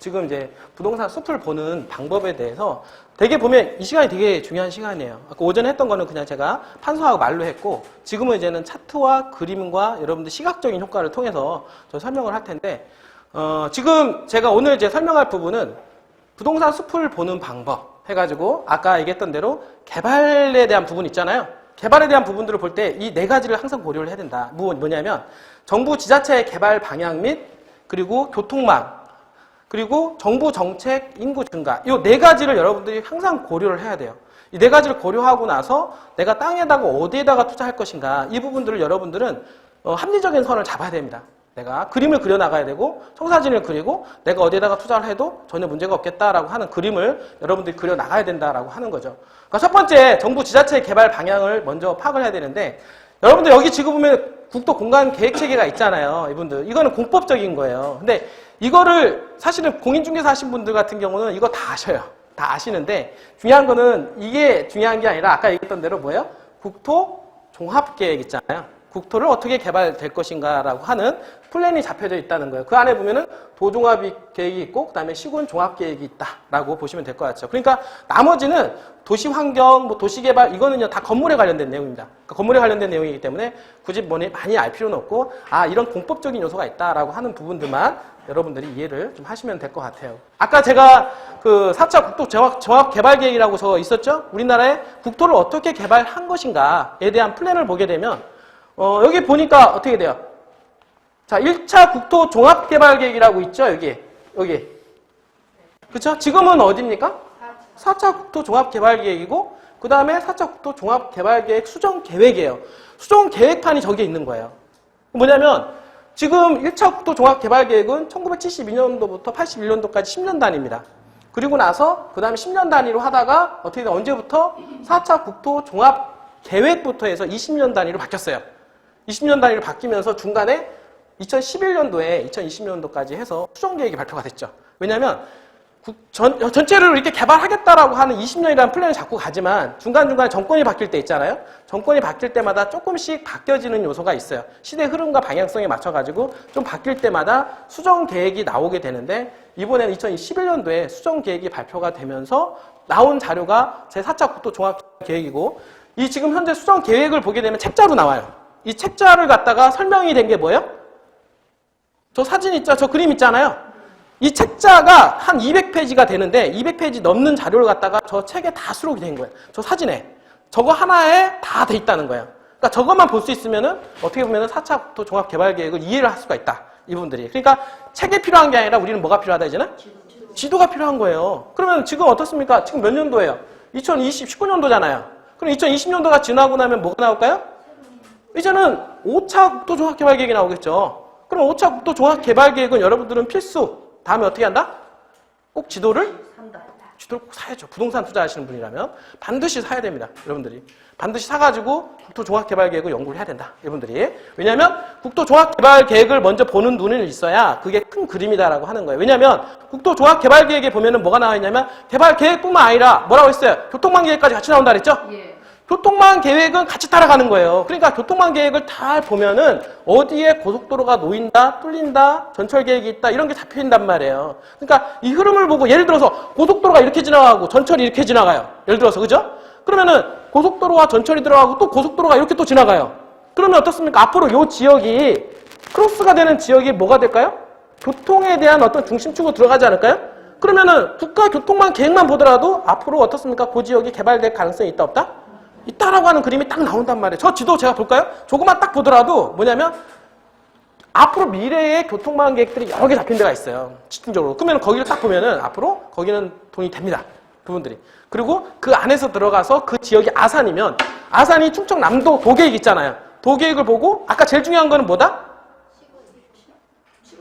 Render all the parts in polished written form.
지금 이제 부동산 숲을 보는 방법에 대해서 되게 보면 이 시간이 되게 중요한 시간이에요. 아까 오전에 했던 거는 그냥 제가 판서하고 말로 했고 지금은 이제는 차트와 그림과 여러분들 시각적인 효과를 통해서 저 설명을 할 텐데 지금 제가 오늘 이제 설명할 부분은 부동산 숲을 보는 방법 해가지고 아까 얘기했던 대로 개발에 대한 부분 있잖아요. 개발에 대한 부분들을 볼 때 이 네 가지를 항상 고려를 해야 된다. 뭐냐면 정부 지자체의 개발 방향 및 그리고 교통망 그리고 정부 정책 인구 증가 이 네 가지를 여러분들이 항상 고려를 해야 돼요. 이 네 가지를 고려하고 나서 내가 땅에다가 어디에다가 투자할 것인가 이 부분들을 여러분들은 합리적인 선을 잡아야 됩니다. 내가 그림을 그려 나가야 되고 청사진을 그리고 내가 어디에다가 투자를 해도 전혀 문제가 없겠다라고 하는 그림을 여러분들이 그려 나가야 된다라고 하는 거죠. 그러니까 첫 번째 정부 지자체의 개발 방향을 먼저 파악을 해야 되는데 여러분들 여기 지금 보면 국토 공간 계획 체계가 있잖아요. 이분들 이거는 공법적인 거예요. 근데 이거를 사실은 공인중개사 하신 분들 같은 경우는 이거 다 아셔요. 다 아시는데 중요한 거는 이게 중요한 게 아니라 아까 얘기했던 대로 뭐예요? 국토 종합계획 있잖아요. 국토를 어떻게 개발될 것인가라고 하는 플랜이 잡혀져 있다는 거예요. 그 안에 보면은 도종합 계획이 있고 그다음에 시군 종합 계획이 있다라고 보시면 될 것 같죠. 그러니까 나머지는 도시 환경, 뭐 도시 개발 이거는요 다 건물에 관련된 내용입니다. 그러니까 건물에 관련된 내용이기 때문에 굳이 많이 알 필요는 없고 이런 공법적인 요소가 있다라고 하는 부분들만 여러분들이 이해를 좀 하시면 될 것 같아요. 아까 제가 그 4차 국토 종합 개발 계획이라고 저 있었죠? 우리나라의 국토를 어떻게 개발한 것인가에 대한 플랜을 보게 되면 여기 보니까 어떻게 돼요? 자, 1차 국토 종합개발계획이라고 있죠? 여기. 그쵸? 지금은 어디입니까? 4차 국토 종합개발계획이고, 그 다음에 4차 국토 종합개발계획 수정계획이에요. 수정계획판이 저기에 있는 거예요. 뭐냐면, 지금 1차 국토 종합개발계획은 1972년도부터 81년도까지 10년 단위입니다. 그리고 나서, 그 다음에 10년 단위로 하다가, 어떻게 돼? 언제부터? 4차 국토 종합계획부터 해서 20년 단위로 바뀌었어요. 20년 단위로 바뀌면서 중간에 2011년도에 2020년도까지 해서 수정계획이 발표가 됐죠. 왜냐하면 전체를 이렇게 개발하겠다라고 하는 20년이라는 플랜을 잡고 가지만 중간중간에 정권이 바뀔 때 있잖아요. 정권이 바뀔 때마다 조금씩 바뀌어지는 요소가 있어요. 시대 흐름과 방향성에 맞춰가지고 좀 바뀔 때마다 수정계획이 나오게 되는데 이번에는 2011년도에 수정계획이 발표가 되면서 나온 자료가 제4차 국토 종합계획이고 이 지금 현재 수정계획을 보게 되면 책자로 나와요. 이 책자를 갖다가 설명이 된 게 뭐예요? 저 사진 있죠? 저 그림 있잖아요. 이 책자가 한 200페이지가 되는데 200페이지 넘는 자료를 갖다가 저 책에 다 수록이 된 거예요. 저 사진에. 저거 하나에 다 돼 있다는 거예요. 그러니까 저것만 볼 수 있으면은 어떻게 보면은 4차 국토 종합개발계획을 이해를 할 수가 있다. 이분들이. 그러니까 책이 필요한 게 아니라 우리는 뭐가 필요하다 이제는? 지도가 필요한 거예요. 그러면 지금 어떻습니까? 지금 몇 년도예요? 2019년도잖아요. 그럼 2020년도가 지나고 나면 뭐가 나올까요? 이제는 5차 국토 종합개발계획이 나오겠죠. 그럼 5차 국토 종합개발계획은 여러분들은 필수. 다음에 어떻게 한다? 꼭 지도를 꼭 사야죠. 부동산 투자하시는 분이라면 반드시 사야 됩니다. 여러분들이. 반드시 사가지고 국토 종합개발계획을 연구를 해야 된다. 여러분들이. 왜냐하면 국토 종합개발계획을 먼저 보는 눈이 있어야 그게 큰 그림이다라고 하는 거예요. 왜냐하면 국토 종합개발계획에 보면은 뭐가 나와 있냐면 개발계획뿐만 아니라 뭐라고 했어요? 교통망 계획까지 같이 나온다 그랬죠? 예. 교통망 계획은 같이 따라가는 거예요. 그러니까 교통망 계획을 다 보면은 어디에 고속도로가 놓인다, 뚫린다, 전철 계획이 있다 이런 게 잡혀 있단 말이에요. 그러니까 이 흐름을 보고 예를 들어서 고속도로가 이렇게 지나가고 전철이 이렇게 지나가요. 예를 들어서 그죠? 그러면은 고속도로와 전철이 들어가고 또 고속도로가 이렇게 또 지나가요. 그러면 어떻습니까? 앞으로 이 지역이 크로스가 되는 지역이 뭐가 될까요? 교통에 대한 어떤 중심축으로 들어가지 않을까요? 그러면은 국가 교통망 계획만 보더라도 앞으로 어떻습니까? 그 지역이 개발될 가능성이 있다 없다? 있다라고 하는 그림이 딱 나온단 말이에요. 저 지도 제가 볼까요? 조금만 딱 보더라도 뭐냐면 앞으로 미래의 교통망 계획들이 여러 개 잡힌 데가 있어요. 집중적으로. 그러면 거기를 딱 보면은 앞으로 거기는 돈이 됩니다. 그분들이. 그리고 그 안에서 들어가서 그 지역이 아산이면 아산이 충청남도 도계획 있잖아요. 도계획을 보고 아까 제일 중요한 거는 뭐다?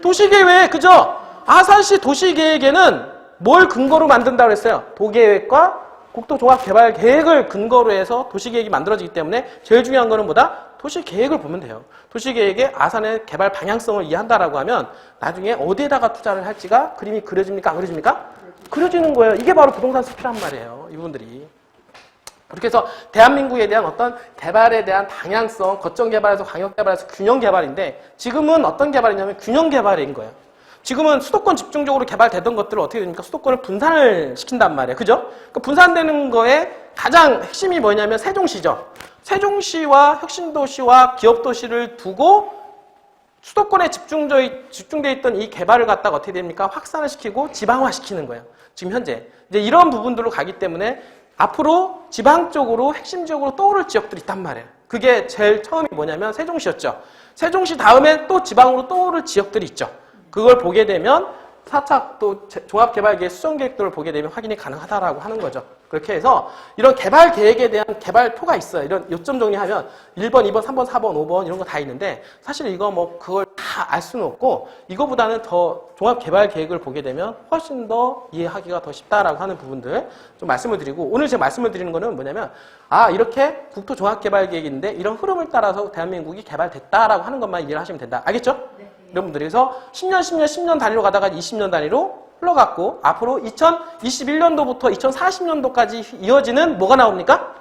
도시계획. 그죠? 아산시 도시계획에는 뭘 근거로 만든다고 했어요? 도계획과 국토종합개발계획을 근거로 해서 도시계획이 만들어지기 때문에 제일 중요한 거는 뭐다? 도시계획을 보면 돼요. 도시계획의 아산의 개발 방향성을 이해한다라고 하면 나중에 어디에다가 투자를 할지가 그림이 그려집니까? 안 그려집니까? 그려지는 거예요. 이게 바로 부동산 숲이란 말이에요. 이분들이. 그렇게 해서 대한민국에 대한 어떤 개발에 대한 방향성, 거점 개발에서 광역 개발에서 균형 개발인데 지금은 어떤 개발이냐면 균형 개발인 거예요. 지금은 수도권 집중적으로 개발되던 것들을 어떻게 됩니까? 수도권을 분산을 시킨단 말이에요. 그죠? 그러니까 분산되는 거에 가장 핵심이 뭐냐면 세종시죠. 세종시와 혁신도시와 기업도시를 두고 수도권에 집중되어 있던 이 개발을 갖다가 어떻게 됩니까? 확산을 시키고 지방화시키는 거예요. 지금 현재. 이제 이런 부분들로 가기 때문에 앞으로 지방 쪽으로 핵심 지역으로 떠오를 지역들이 있단 말이에요. 그게 제일 처음이 뭐냐면 세종시였죠. 세종시 다음에 또 지방으로 떠오를 지역들이 있죠. 그걸 보게 되면 4차 또 종합개발계획 수정계획들을 보게 되면 확인이 가능하다라고 하는 거죠. 그렇게 해서 이런 개발 계획에 대한 개발표가 있어요. 이런 요점 정리하면 1번, 2번, 3번, 4번, 5번 이런 거 다 있는데 사실 이거 뭐 그걸 다 알 수는 없고 이거보다는 더 종합개발계획을 보게 되면 훨씬 더 이해하기가 더 쉽다라고 하는 부분들 좀 말씀을 드리고 오늘 제가 말씀을 드리는 거는 뭐냐면 이렇게 국토종합개발계획인데 이런 흐름을 따라서 대한민국이 개발됐다라고 하는 것만 이해를 하시면 된다. 알겠죠? 네. 여러분들이 그래서 10년 단위로 가다가 20년 단위로 흘러갔고 앞으로 2021년도부터 2040년도까지 이어지는 뭐가 나옵니까?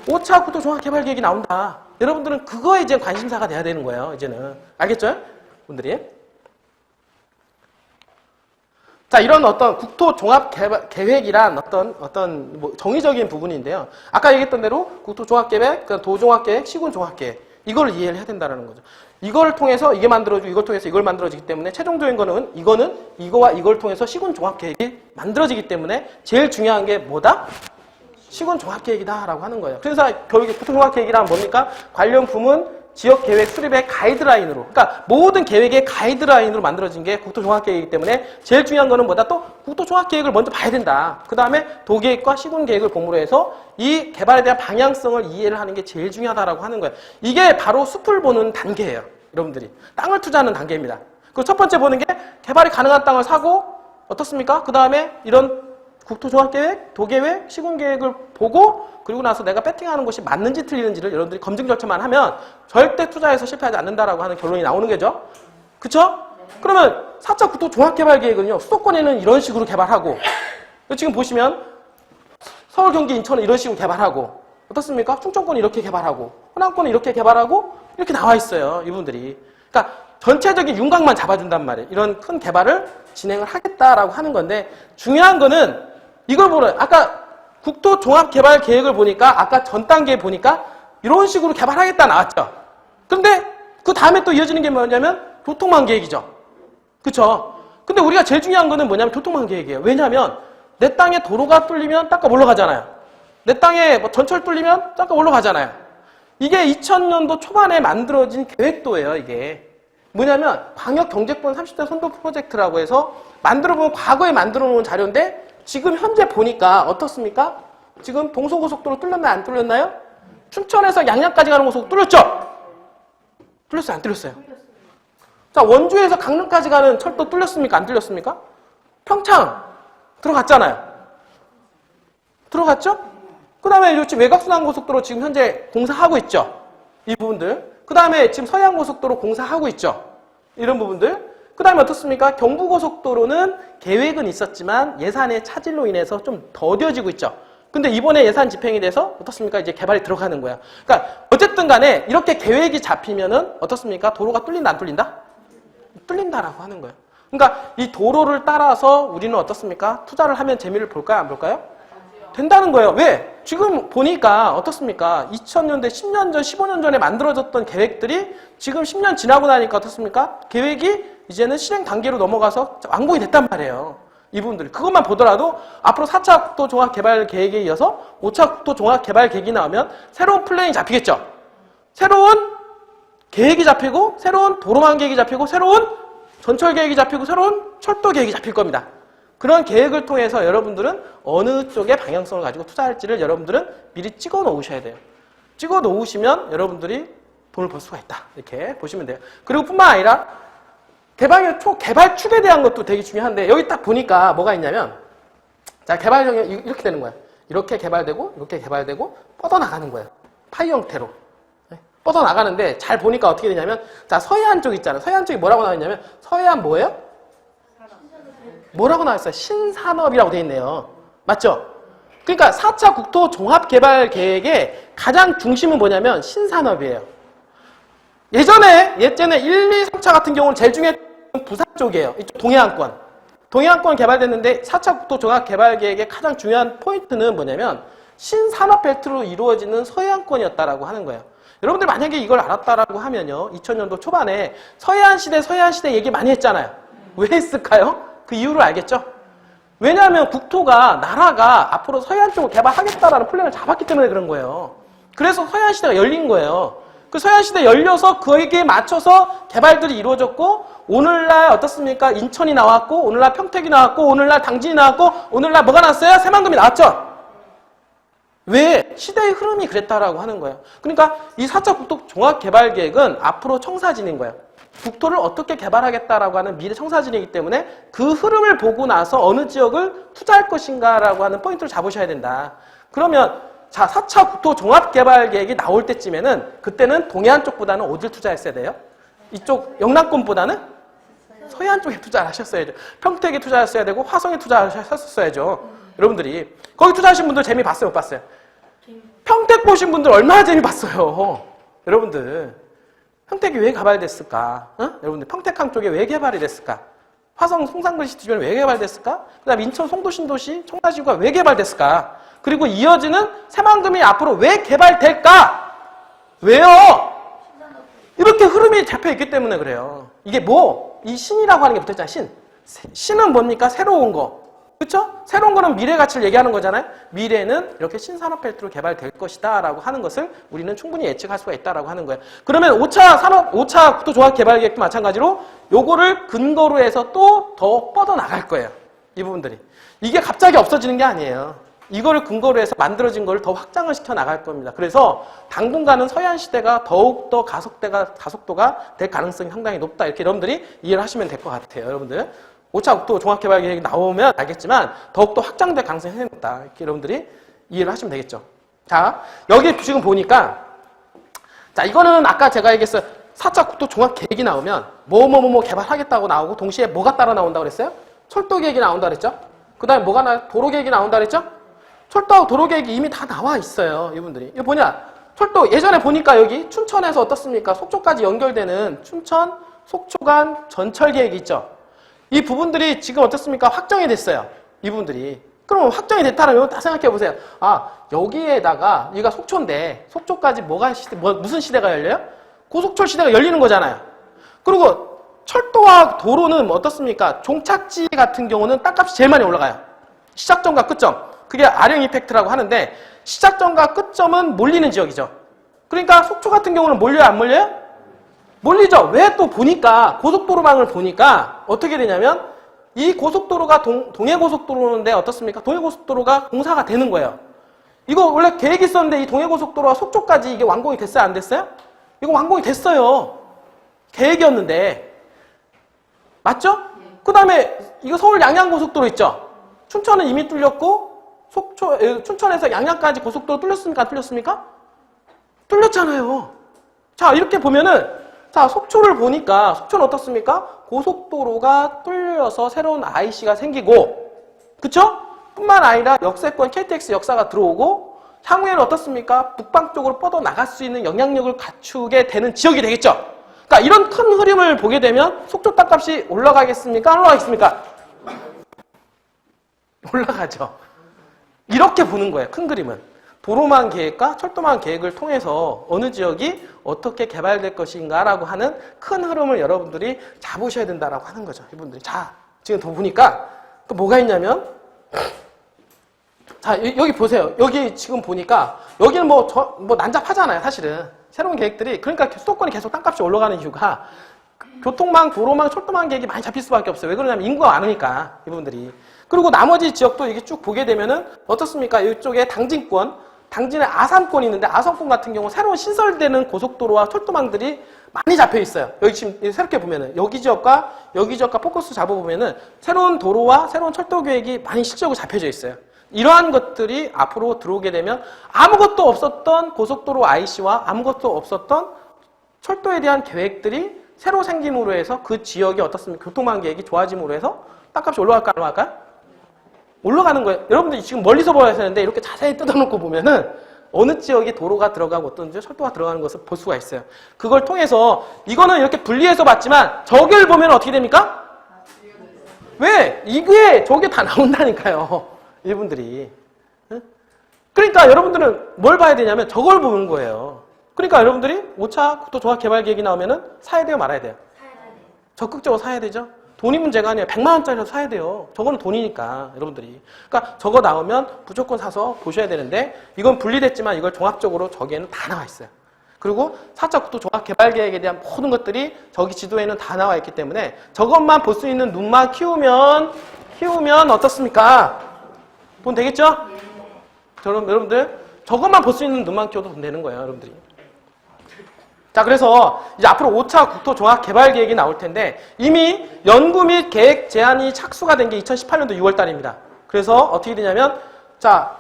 5차 국토종합개발계획이 나온다. 여러분들은 그거에 이제 관심사가 돼야 되는 거예요. 이제는. 알겠죠? 분들이. 자, 이런 어떤 국토종합계획이란 어떤 뭐 정의적인 부분인데요. 아까 얘기했던 대로 국토종합계획, 도종합계획, 시군종합계획. 이걸 이해를 해야 된다는 거죠. 이걸 통해서 이게 만들어지고 이걸 통해서 이걸 만들어지기 때문에 최종적인 거는 이거는 이거와 이걸 통해서 시군종합계획이 만들어지기 때문에 제일 중요한 게 뭐다? 시군종합계획이다라고 하는 거예요. 그래서 결국에 국토종합계획이란 뭡니까? 관련 부문 지역계획 수립의 가이드라인으로 그러니까 모든 계획의 가이드라인으로 만들어진 게 국토종합계획이기 때문에 제일 중요한 거는 뭐다? 또 국토종합계획을 먼저 봐야 된다. 그 다음에 도계획과 시군계획을 보므로 해서 이 개발에 대한 방향성을 이해를 하는 게 제일 중요하다라고 하는 거예요. 이게 바로 숲을 보는 단계예요. 여러분들이. 땅을 투자하는 단계입니다. 그 첫 번째 보는 게 개발이 가능한 땅을 사고 어떻습니까? 그 다음에 이런 국토종합계획, 도계획, 시군계획을 보고 그리고 나서 내가 배팅하는 것이 맞는지 틀리는지를 여러분들이 검증 절차만 하면 절대 투자에서 실패하지 않는다라고 하는 결론이 나오는 거죠. 그쵸? 그러면 4차 국토종합개발계획은요. 수도권에는 이런 식으로 개발하고 지금 보시면 서울, 경기, 인천은 이런 식으로 개발하고 어떻습니까? 충청권은 이렇게 개발하고 호남권은 이렇게 개발하고 이렇게 나와 있어요. 이분들이. 그러니까 전체적인 윤곽만 잡아준단 말이에요. 이런 큰 개발을 진행을 하겠다라고 하는 건데 중요한 거는 이걸 보는 아까 국토종합개발계획을 보니까 아까 전 단계에 보니까 이런 식으로 개발하겠다 나왔죠. 그런데 그 다음에 또 이어지는 게 뭐냐면 교통망 계획이죠. 그쵸? 근데 우리가 제일 중요한 거는 뭐냐면 교통망 계획이에요. 왜냐하면 내 땅에 도로가 뚫리면 땅값 올라가잖아요. 내 땅에 뭐 전철 뚫리면 땅값 올라가잖아요. 이게 2000년도 초반에 만들어진 계획도예요. 이게 뭐냐면 광역경제권 30대 선도 프로젝트라고 해서 만들어보면 과거에 만들어놓은 자료인데 지금 현재 보니까 어떻습니까? 지금 동서고속도로 뚫렸나요? 안 뚫렸나요? 춘천에서 양양까지 가는 고속도로 뚫렸죠? 뚫렸어요? 안 뚫렸어요? 자, 원주에서 강릉까지 가는 철도 뚫렸습니까? 안 뚫렸습니까? 평창 들어갔잖아요. 들어갔죠? 그 다음에 지금 외곽순환고속도로 지금 현재 공사하고 있죠? 이 부분들. 그 다음에 지금 서해안고속도로 공사하고 있죠? 이런 부분들. 그 다음에 어떻습니까? 경부고속도로는 계획은 있었지만 예산의 차질로 인해서 좀 더뎌지고 있죠. 근데 이번에 예산 집행이 돼서 어떻습니까? 이제 개발이 들어가는 거야. 그러니까 어쨌든 간에 이렇게 계획이 잡히면은 어떻습니까? 도로가 뚫린다, 안 뚫린다? 뚫린다라고 하는 거예요. 그러니까 이 도로를 따라서 우리는 어떻습니까? 투자를 하면 재미를 볼까요? 안 볼까요? 된다는 거예요. 왜? 지금 보니까 어떻습니까? 2000년대, 10년 전, 15년 전에 만들어졌던 계획들이 지금 10년 지나고 나니까 어떻습니까? 계획이 이제는 실행 단계로 넘어가서 완공이 됐단 말이에요. 이분들이. 그것만 보더라도 앞으로 4차 국토종합개발계획에 이어서 5차 국토종합개발계획이 나오면 새로운 플랜이 잡히겠죠. 새로운 계획이 잡히고 새로운 도로망 계획이 잡히고 새로운 전철 계획이 잡히고 새로운 철도 계획이 잡힐 겁니다. 그런 계획을 통해서 여러분들은 어느 쪽에 방향성을 가지고 투자할지를 여러분들은 미리 찍어 놓으셔야 돼요. 찍어 놓으시면 여러분들이 돈을 벌 수가 있다. 이렇게 보시면 돼요. 그리고 뿐만 아니라 개발축에 대한 것도 되게 중요한데 여기 딱 보니까 뭐가 있냐면 자, 개발형이 이렇게 되는 거예요. 이렇게 개발되고 이렇게 개발되고 뻗어나가는 거예요. 파이 형태로. 뻗어나가는데 잘 보니까 어떻게 되냐면 자, 서해안 쪽 있잖아요. 서해안 쪽이 뭐라고 나와 있냐면 서해안 뭐예요? 뭐라고 나와 있어요? 신산업이라고 되어 있네요. 맞죠? 그러니까 4차 국토종합개발계획의 가장 중심은 뭐냐면 신산업이에요. 예전에 1, 2, 3차 같은 경우는 제일 중요했던 지금 부산 쪽이에요. 이쪽 동해안권. 동해안권 개발됐는데 4차 국토종합개발계획의 가장 중요한 포인트는 뭐냐면 신산업벨트로 이루어지는 서해안권이었다라고 하는 거예요. 여러분들 만약에 이걸 알았다라고 하면요. 2000년도 초반에 서해안시대 얘기 많이 했잖아요. 왜 했을까요? 그 이유를 알겠죠? 왜냐하면 국토가, 나라가 앞으로 서해안 쪽을 개발하겠다라는 플랜을 잡았기 때문에 그런 거예요. 그래서 서해안시대가 열린 거예요. 그 서해안시대 열려서 거기에 맞춰서 개발들이 이루어졌고, 오늘날 어떻습니까? 인천이 나왔고, 오늘날 평택이 나왔고, 오늘날 당진이 나왔고, 오늘날 뭐가 나왔어요? 새만금이 나왔죠? 왜? 시대의 흐름이 그랬다라고 하는 거예요. 그러니까 이 4차 국토종합개발계획은 앞으로 청사진인 거예요. 국토를 어떻게 개발하겠다라고 하는 미래 청사진이기 때문에 그 흐름을 보고 나서 어느 지역을 투자할 것인가라고 하는 포인트를 잡으셔야 된다. 그러면 자, 4차 국토종합개발계획이 나올 때쯤에는 그때는 동해안 쪽보다는 어딜 투자했어야 돼요? 이쪽 영남권보다는 서해안 쪽에 투자를 하셨어야죠. 평택에 투자했어야 되고 화성에 투자하셨어야죠. 여러분들이. 거기 투자하신 분들 재미 봤어요? 못 봤어요? 평택 보신 분들 얼마나 재미 봤어요? 여러분들. 평택이 왜 개발됐을까? 어? 여러분들 평택항 쪽에 왜 개발이 됐을까? 화성 송산글씨 주변에 왜 개발됐을까? 그 다음 인천 송도신도시 청라지구가 왜 개발됐을까? 그리고 이어지는 새만금이 앞으로 왜 개발될까? 왜요? 이렇게 흐름이 잡혀있기 때문에 그래요. 이게 뭐? 이 신이라고 하는 게 붙어있잖아요. 신. 신은 뭡니까? 새로운 거. 그렇죠? 새로운 거는 미래 가치를 얘기하는 거잖아요. 미래는 이렇게 신산업벨트로 개발될 것이다 라고 하는 것을 우리는 충분히 예측할 수가 있다라고 하는 거예요. 그러면 5차 국토종합개발계획도 마찬가지로 요거를 근거로 해서 또 더 뻗어나갈 거예요. 이 부분들이. 이게 갑자기 없어지는 게 아니에요. 이거를 근거로 해서 만들어진 거를 더 확장을 시켜 나갈 겁니다. 그래서 당분간은 서해안시대가 더욱더 가속도가 될 가능성이 상당히 높다. 이렇게 여러분들이 이해를 하시면 될 것 같아요. 여러분들. 5차 국토 종합개발계획이 나오면 알겠지만 더욱더 확장될 가능성이 상당히 높다. 이렇게 여러분들이 이해를 하시면 되겠죠. 자, 여기 지금 보니까 자, 이거는 아까 제가 얘기했어요. 4차 국토 종합계획이 나오면 뭐 개발하겠다고 나오고 동시에 뭐가 따라 나온다고 그랬어요? 철도계획이 나온다 그랬죠? 그 다음에 뭐가 도로계획이 나온다 그랬죠? 철도하고 도로계획이 이미 다 나와 있어요. 이분들이. 이거 뭐냐? 철도 예전에 보니까 여기 춘천에서 어떻습니까? 속초까지 연결되는 춘천 속초간 전철계획이 있죠? 이 부분들이 지금 어떻습니까? 확정이 됐어요. 이 부분들이. 그럼 확정이 됐다면 딱 생각해 보세요. 아, 여기에다가 여기가 속초인데 속초까지 무슨 시대가 열려요? 고속철 시대가 열리는 거잖아요. 그리고 철도와 도로는 어떻습니까? 종착지 같은 경우는 땅값이 제일 많이 올라가요. 시작점과 끝점. 그게 아령 이펙트라고 하는데 시작점과 끝점은 몰리는 지역이죠. 그러니까 속초 같은 경우는 몰려요? 안 몰려요? 몰리죠. 왜 또 보니까 고속도로망을 보니까 어떻게 되냐면 이 고속도로가 동해고속도로인데 어떻습니까? 동해고속도로가 공사가 되는 거예요. 이거 원래 계획이 있었는데 이 동해고속도로가 속초까지 이게 완공이 됐어요? 안 됐어요? 이거 완공이 됐어요. 계획이었는데. 맞죠? 그 다음에 이거 서울 양양고속도로 있죠? 춘천은 이미 뚫렸고 춘천에서 양양까지 고속도로 뚫렸습니까? 안 뚫렸습니까? 뚫렸잖아요. 자, 이렇게 보면은 자, 속초를 보니까 속초는 어떻습니까? 고속도로가 뚫려서 새로운 IC가 생기고 그쵸? 뿐만 아니라 역세권 KTX 역사가 들어오고 향후에는 어떻습니까? 북방 쪽으로 뻗어나갈 수 있는 영향력을 갖추게 되는 지역이 되겠죠? 그러니까 이런 큰 흐름을 보게 되면 속초 땅값이 올라가겠습니까? 안 올라가겠습니까? 올라가죠. 이렇게 보는 거예요. 큰 그림은. 도로망 계획과 철도망 계획을 통해서 어느 지역이 어떻게 개발될 것인가라고 하는 큰 흐름을 여러분들이 잡으셔야 된다라고 하는 거죠. 이분들이. 자, 지금 더 보니까 또 뭐가 있냐면 자, 여기 보세요. 여기 지금 보니까 여기는 뭐 난잡하잖아요. 사실은. 새로운 계획들이. 그러니까 수도권이 계속 땅값이 올라가는 이유가 교통망, 도로망, 철도망 계획이 많이 잡힐 수밖에 없어요. 왜 그러냐면 인구가 많으니까. 이분들이. 그리고 나머지 지역도 이게 쭉 보게 되면은 어떻습니까? 이쪽에 당진에 아산권이 있는데 아산권 같은 경우 새로운 신설되는 고속도로와 철도망들이 많이 잡혀 있어요. 여기 지금 새롭게 보면은 여기 지역과 포커스 잡아보면은 새로운 도로와 새로운 철도 계획이 많이 실제로 잡혀져 있어요. 이러한 것들이 앞으로 들어오게 되면 아무것도 없었던 고속도로 IC와 아무것도 없었던 철도에 대한 계획들이 새로 생김으로 해서 그 지역이 어떻습니까? 교통망 계획이 좋아짐으로 해서 땅값이 올라갈까 안 올라갈까요? 올라가는 거예요. 여러분들이 지금 멀리서 보아야 되는데 이렇게 자세히 뜯어놓고 보면은 어느 지역에 도로가 들어가고 어떤 지역에 철도가 들어가는 것을 볼 수가 있어요. 그걸 통해서 이거는 이렇게 분리해서 봤지만 저길 보면 어떻게 됩니까? 왜? 이게 저게 다 나온다니까요. 이분들이. 그러니까 여러분들은 뭘 봐야 되냐면 저걸 보는 거예요. 그러니까 여러분들이 5차 국토종합개발계획이 나오면은 사야 돼요, 말아야 돼요? 적극적으로 사야 되죠? 돈이 문제가 아니에요. 100만 원짜리라도 사야 돼요. 저거는 돈이니까, 여러분들이. 그러니까 저거 나오면 무조건 사서 보셔야 되는데 이건 분리됐지만 이걸 종합적으로 저기에는 다 나와 있어요. 그리고 4차 국토종합개발계획에 대한 모든 것들이 저기 지도에는 다 나와 있기 때문에 저것만 볼 수 있는 눈만 키우면 어떻습니까? 돈 되겠죠? 여러분들 저것만 볼 수 있는 눈만 키워도 돈 되는 거예요, 여러분들이. 자, 그래서 이제 앞으로 5차 국토종합개발계획이 나올 텐데 이미 연구 및 계획 제안이 착수가 된 게 2018년도 6월 달입니다. 그래서 어떻게 되냐면 자,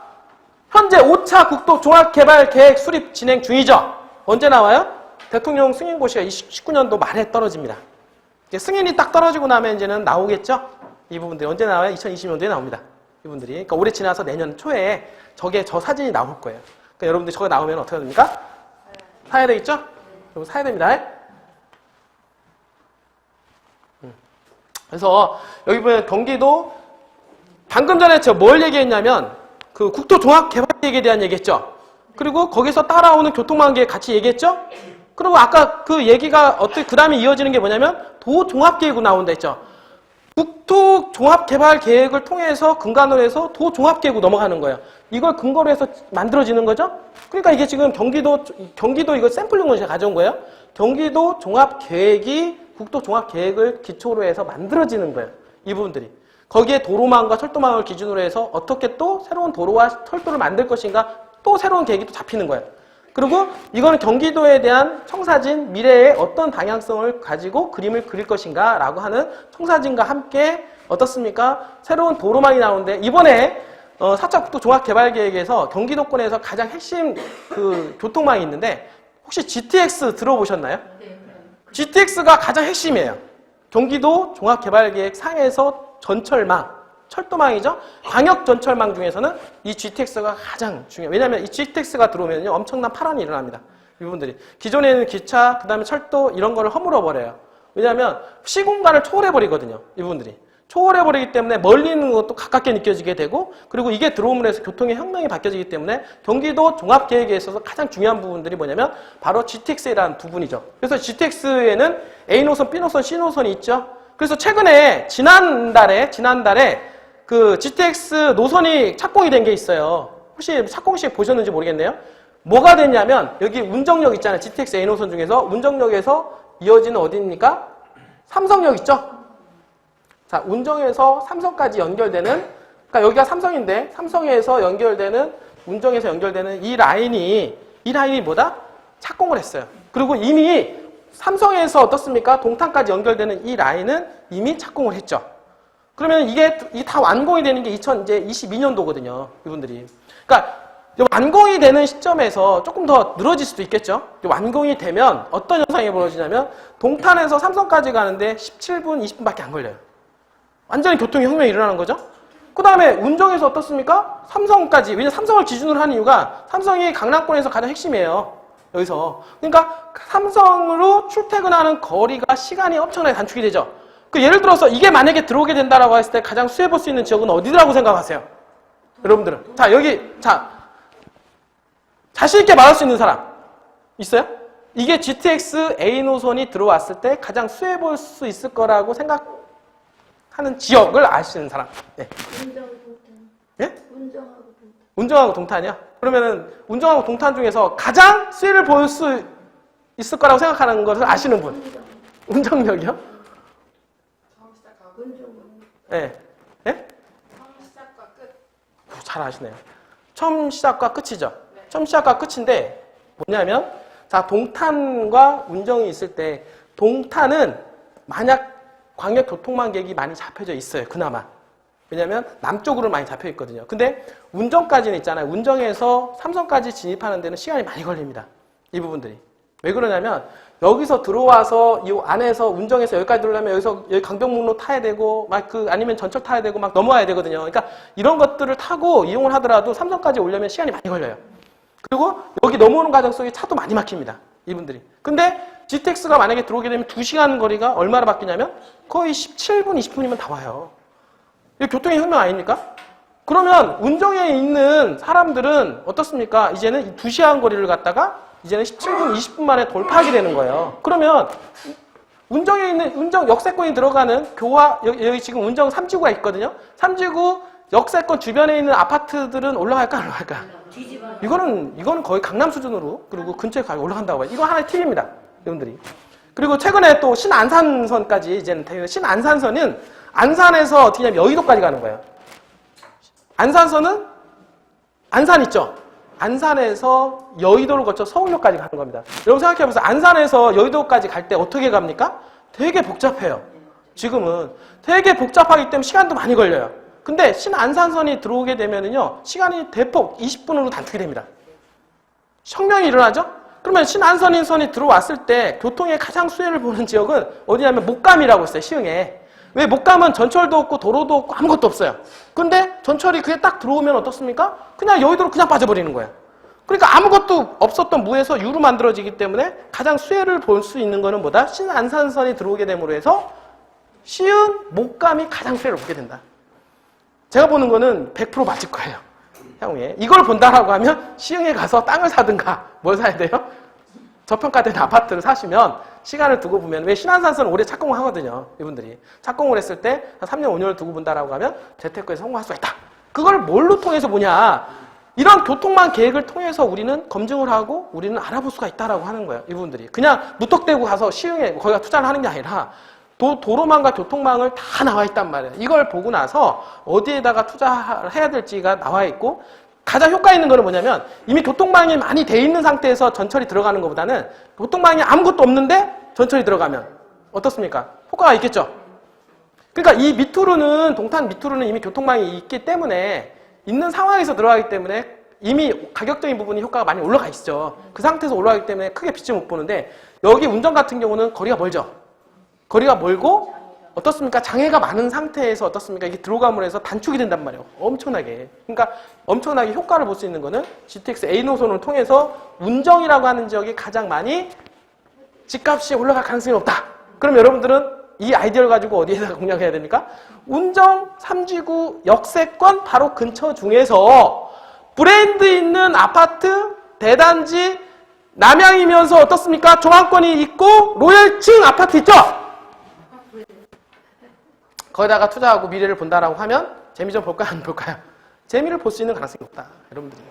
현재 5차 국토종합개발계획 수립 진행 중이죠. 언제 나와요? 대통령 승인고시가 19년도 말에 떨어집니다. 이제 승인이 딱 떨어지고 나면 이제는 나오겠죠? 이 부분들이 언제 나와요? 2020년도에 나옵니다. 이분들이. 그러니까 올해 지나서 내년 초에 저 사진이 나올 거예요. 그러니까 여러분들 저거 나오면 어떻게 됩니까? 사야 되겠죠? 그럼 사야 됩니다. 그래서 여기 보면 경기도 방금 전에 제가 뭘 얘기했냐면 그 국토종합개발계획에 대한 얘기했죠. 그리고 거기서 따라오는 교통망계획 같이 얘기했죠. 그리고 아까 그 얘기가 어떻게 그 다음에 이어지는 게 뭐냐면 도종합계획으로 나온다 했죠. 국토종합개발계획을 통해서 근간으로 해서 도종합계획으로 넘어가는 거예요. 이걸 근거로 해서 만들어지는 거죠. 그러니까 이게 지금 경기도 이거 샘플용으로 제가 가져온 거예요. 경기도 종합계획이 국토종합계획을 기초로 해서 만들어지는 거예요. 이 부분들이. 거기에 도로망과 철도망을 기준으로 해서 어떻게 또 새로운 도로와 철도를 만들 것인가 또 새로운 계획이 또 잡히는 거예요. 그리고 이거는 경기도에 대한 청사진, 미래의 어떤 방향성을 가지고 그림을 그릴 것인가 라고 하는 청사진과 함께 어떻습니까? 새로운 도로망이 나오는데 이번에 4차 국토종합개발계획에서 경기도권에서 가장 핵심 그 교통망이 있는데 혹시 GTX 들어보셨나요? GTX가 가장 핵심이에요. 경기도 종합개발계획 상에서 전철망, 철도망이죠. 광역전철망 중에서는 이 GTX가 가장 중요해요. 왜냐하면 이 GTX가 들어오면 엄청난 파란이 일어납니다. 이분들이. 기존에는 기차, 그 다음에 철도 이런 거를 허물어버려요. 왜냐하면 시공간을 초월해버리거든요. 이분들이. 초월해버리기 때문에 멀리 있는 것도 가깝게 느껴지게 되고 그리고 이게 들어옴으로 해서 교통의 혁명이 바뀌어지기 때문에 경기도 종합계획에 있어서 가장 중요한 부분들이 뭐냐면 바로 GTX라는 부분이죠. 그래서 GTX에는 A노선, B노선, C노선이 있죠. 그래서 최근에 지난달에 그 GTX 노선이 착공이 된 게 있어요. 혹시 착공식 보셨는지 모르겠네요. 뭐가 됐냐면 여기 운정역 있잖아요. GTX A노선 중에서 운정역에서 이어지는 어디입니까? 삼성역 있죠? 자, 운정에서 삼성까지 연결되는 그러니까 여기가 삼성인데 삼성에서 연결되는 운정에서 연결되는 이 라인이 뭐다? 착공을 했어요. 그리고 이미 삼성에서 어떻습니까? 동탄까지 연결되는 이 라인은 이미 착공을 했죠. 그러면 이게 다 완공이 되는 게 2022년도거든요. 이분들이. 그러니까 완공이 되는 시점에서 조금 더 늘어질 수도 있겠죠. 완공이 되면 어떤 현상이 벌어지냐면 동탄에서 삼성까지 가는데 17분, 20분밖에 안 걸려요. 완전히 교통혁명이 일어나는 거죠. 그 다음에 운정에서 어떻습니까? 삼성까지. 왜냐면 삼성을 기준으로 하는 이유가 삼성이 강남권에서 가장 핵심이에요. 여기서. 그러니까 삼성으로 출퇴근하는 거리가 시간이 엄청나게 단축이 되죠. 그 예를 들어서 이게 만약에 들어오게 된다라고 했을 때 가장 수혜볼 수 있는 지역은 어디라고 생각하세요? 여러분들은. 자, 여기, 자신있게 말할 수 있는 사람. 있어요? 이게 GTX A 노선이 들어왔을 때 가장 수혜볼 수 있을 거라고 생각하는 지역을 아시는 사람. 네. 예? 운정하고 동탄이요? 그러면은, 운정하고 동탄 중에서 가장 수혜를 볼 수 있을 거라고 생각하는 것을 아시는 분. 운정역이요? 네. 네? 처음 시작과 끝. 잘 아시네요. 처음 시작과 끝이죠. 네. 처음 시작과 끝인데 뭐냐면 자 동탄과 운정이 있을 때 동탄은 만약 광역교통망 계획이 많이 잡혀져 있어요. 그나마. 왜냐하면 남쪽으로 많이 잡혀 있거든요. 근데 운정까지는 있잖아요. 운정에서 삼성까지 진입하는 데는 시간이 많이 걸립니다. 이 부분들이. 왜 그러냐면 여기서 들어와서 이 안에서 운정에서 여기까지 들어오려면 여기 강변북로 타야 되고 아니면 전철 타야 되고 막 넘어와야 되거든요. 그러니까 이런 것들을 타고 이용을 하더라도 삼성까지 오려면 시간이 많이 걸려요. 그리고 여기 넘어오는 과정 속에 차도 많이 막힙니다. 이분들이. 근데 GTX가 만약에 들어오게 되면 2시간 거리가 얼마나 바뀌냐면 거의 17분, 20분이면 다 와요. 이게 교통의 혁명 아닙니까? 그러면 운정에 있는 사람들은 어떻습니까? 이제는 2시간 거리를 갖다가 이제는 17분, 20분 만에 돌파하게 되는 거예요. 그러면 운정에 있는, 운정 역세권이 들어가는 교화, 여기 지금 운정 3지구가 있거든요. 3지구 역세권 주변에 있는 아파트들은 올라갈까, 안 올라갈까? 이거는 거의 강남 수준으로, 그리고 근처에 가게 올라간다고 봐요. 이거 하나의 팁입니다. 여러분들이. 그리고 최근에 또 신안산선까지 이제는, 신안산선은 안산에서 어떻게 하냐면 여의도까지 가는 거예요. 안산선은 안산 있죠? 안산에서 여의도를 거쳐 서울역까지 가는 겁니다. 여러분 생각해보세요. 안산에서 여의도까지 갈 때 어떻게 갑니까? 되게 복잡해요. 지금은 되게 복잡하기 때문에 시간도 많이 걸려요. 근데 신안산선이 들어오게 되면은요, 시간이 대폭 20분으로 단축이 됩니다. 혁명이 일어나죠? 그러면 신안선이 들어왔을 때 교통의 가장 수혜를 보는 지역은 어디냐면 목감이라고 있어요, 시흥에. 왜 목감은 전철도 없고 도로도 없고 아무것도 없어요. 근데 전철이 그게 딱 들어오면 어떻습니까? 그냥 여의도로 그냥 빠져버리는 거예요. 그러니까 아무것도 없었던 무에서 유로 만들어지기 때문에 가장 수혜를 볼 수 있는 거는 뭐다? 신안산선이 들어오게 됨으로 해서 시흥, 목감이 가장 수혜를 보게 된다. 제가 보는 거는 100% 맞을 거예요. 향후에. 이걸 본다라고 하면 시흥에 가서 땅을 사든가 뭘 사야 돼요? 저평가된 아파트를 사시면 시간을 두고 보면, 왜 신안산선은 올해 착공을 하거든요. 이분들이. 착공을 했을 때 한 3년, 5년을 두고 본다라고 하면 재테크에 성공할 수가 있다. 그걸 뭘로 통해서 보냐? 이런 교통망 계획을 통해서 우리는 검증을 하고 우리는 알아볼 수가 있다라고 하는 거예요. 이분들이. 그냥 무턱대고 가서 시흥에 거기가 투자를 하는 게 아니라 도로망과 교통망을 다 나와 있단 말이에요. 이걸 보고 나서 어디에다가 투자를 해야 될지가 나와 있고, 가장 효과 있는 거는 뭐냐면 이미 교통망이 많이 돼 있는 상태에서 전철이 들어가는 것보다는 교통망이 아무것도 없는데 전철이 들어가면 어떻습니까? 효과가 있겠죠? 그러니까 이 밑으로는, 동탄 밑으로는 이미 교통망이 있기 때문에, 있는 상황에서 들어가기 때문에 이미 가격적인 부분이 효과가 많이 올라가 있죠. 그 상태에서 올라가기 때문에 크게 빛을 못 보는데, 여기 운정 같은 경우는 거리가 멀죠. 거리가 멀고 어떻습니까? 장애가 많은 상태에서 어떻습니까? 이게 들어감으로 해서 단축이 된단 말이에요. 엄청나게. 그러니까 엄청나게 효과를 볼 수 있는 거는 GTX A 노선을 통해서 운정이라고 하는 지역이 가장 많이 집값이 올라갈 가능성이 높다. 그럼 여러분들은 이 아이디어를 가지고 어디에다가 공략해야 됩니까? 운정 3지구 역세권 바로 근처 중에서 브랜드 있는 아파트, 대단지, 남양이면서 어떻습니까? 조망권이 있고 로열층 아파트 있죠? 거기다가 투자하고 미래를 본다라고 하면 재미 좀 볼까요? 안 볼까요? 재미를 볼 수 있는 가능성이 높다. 여러분들이.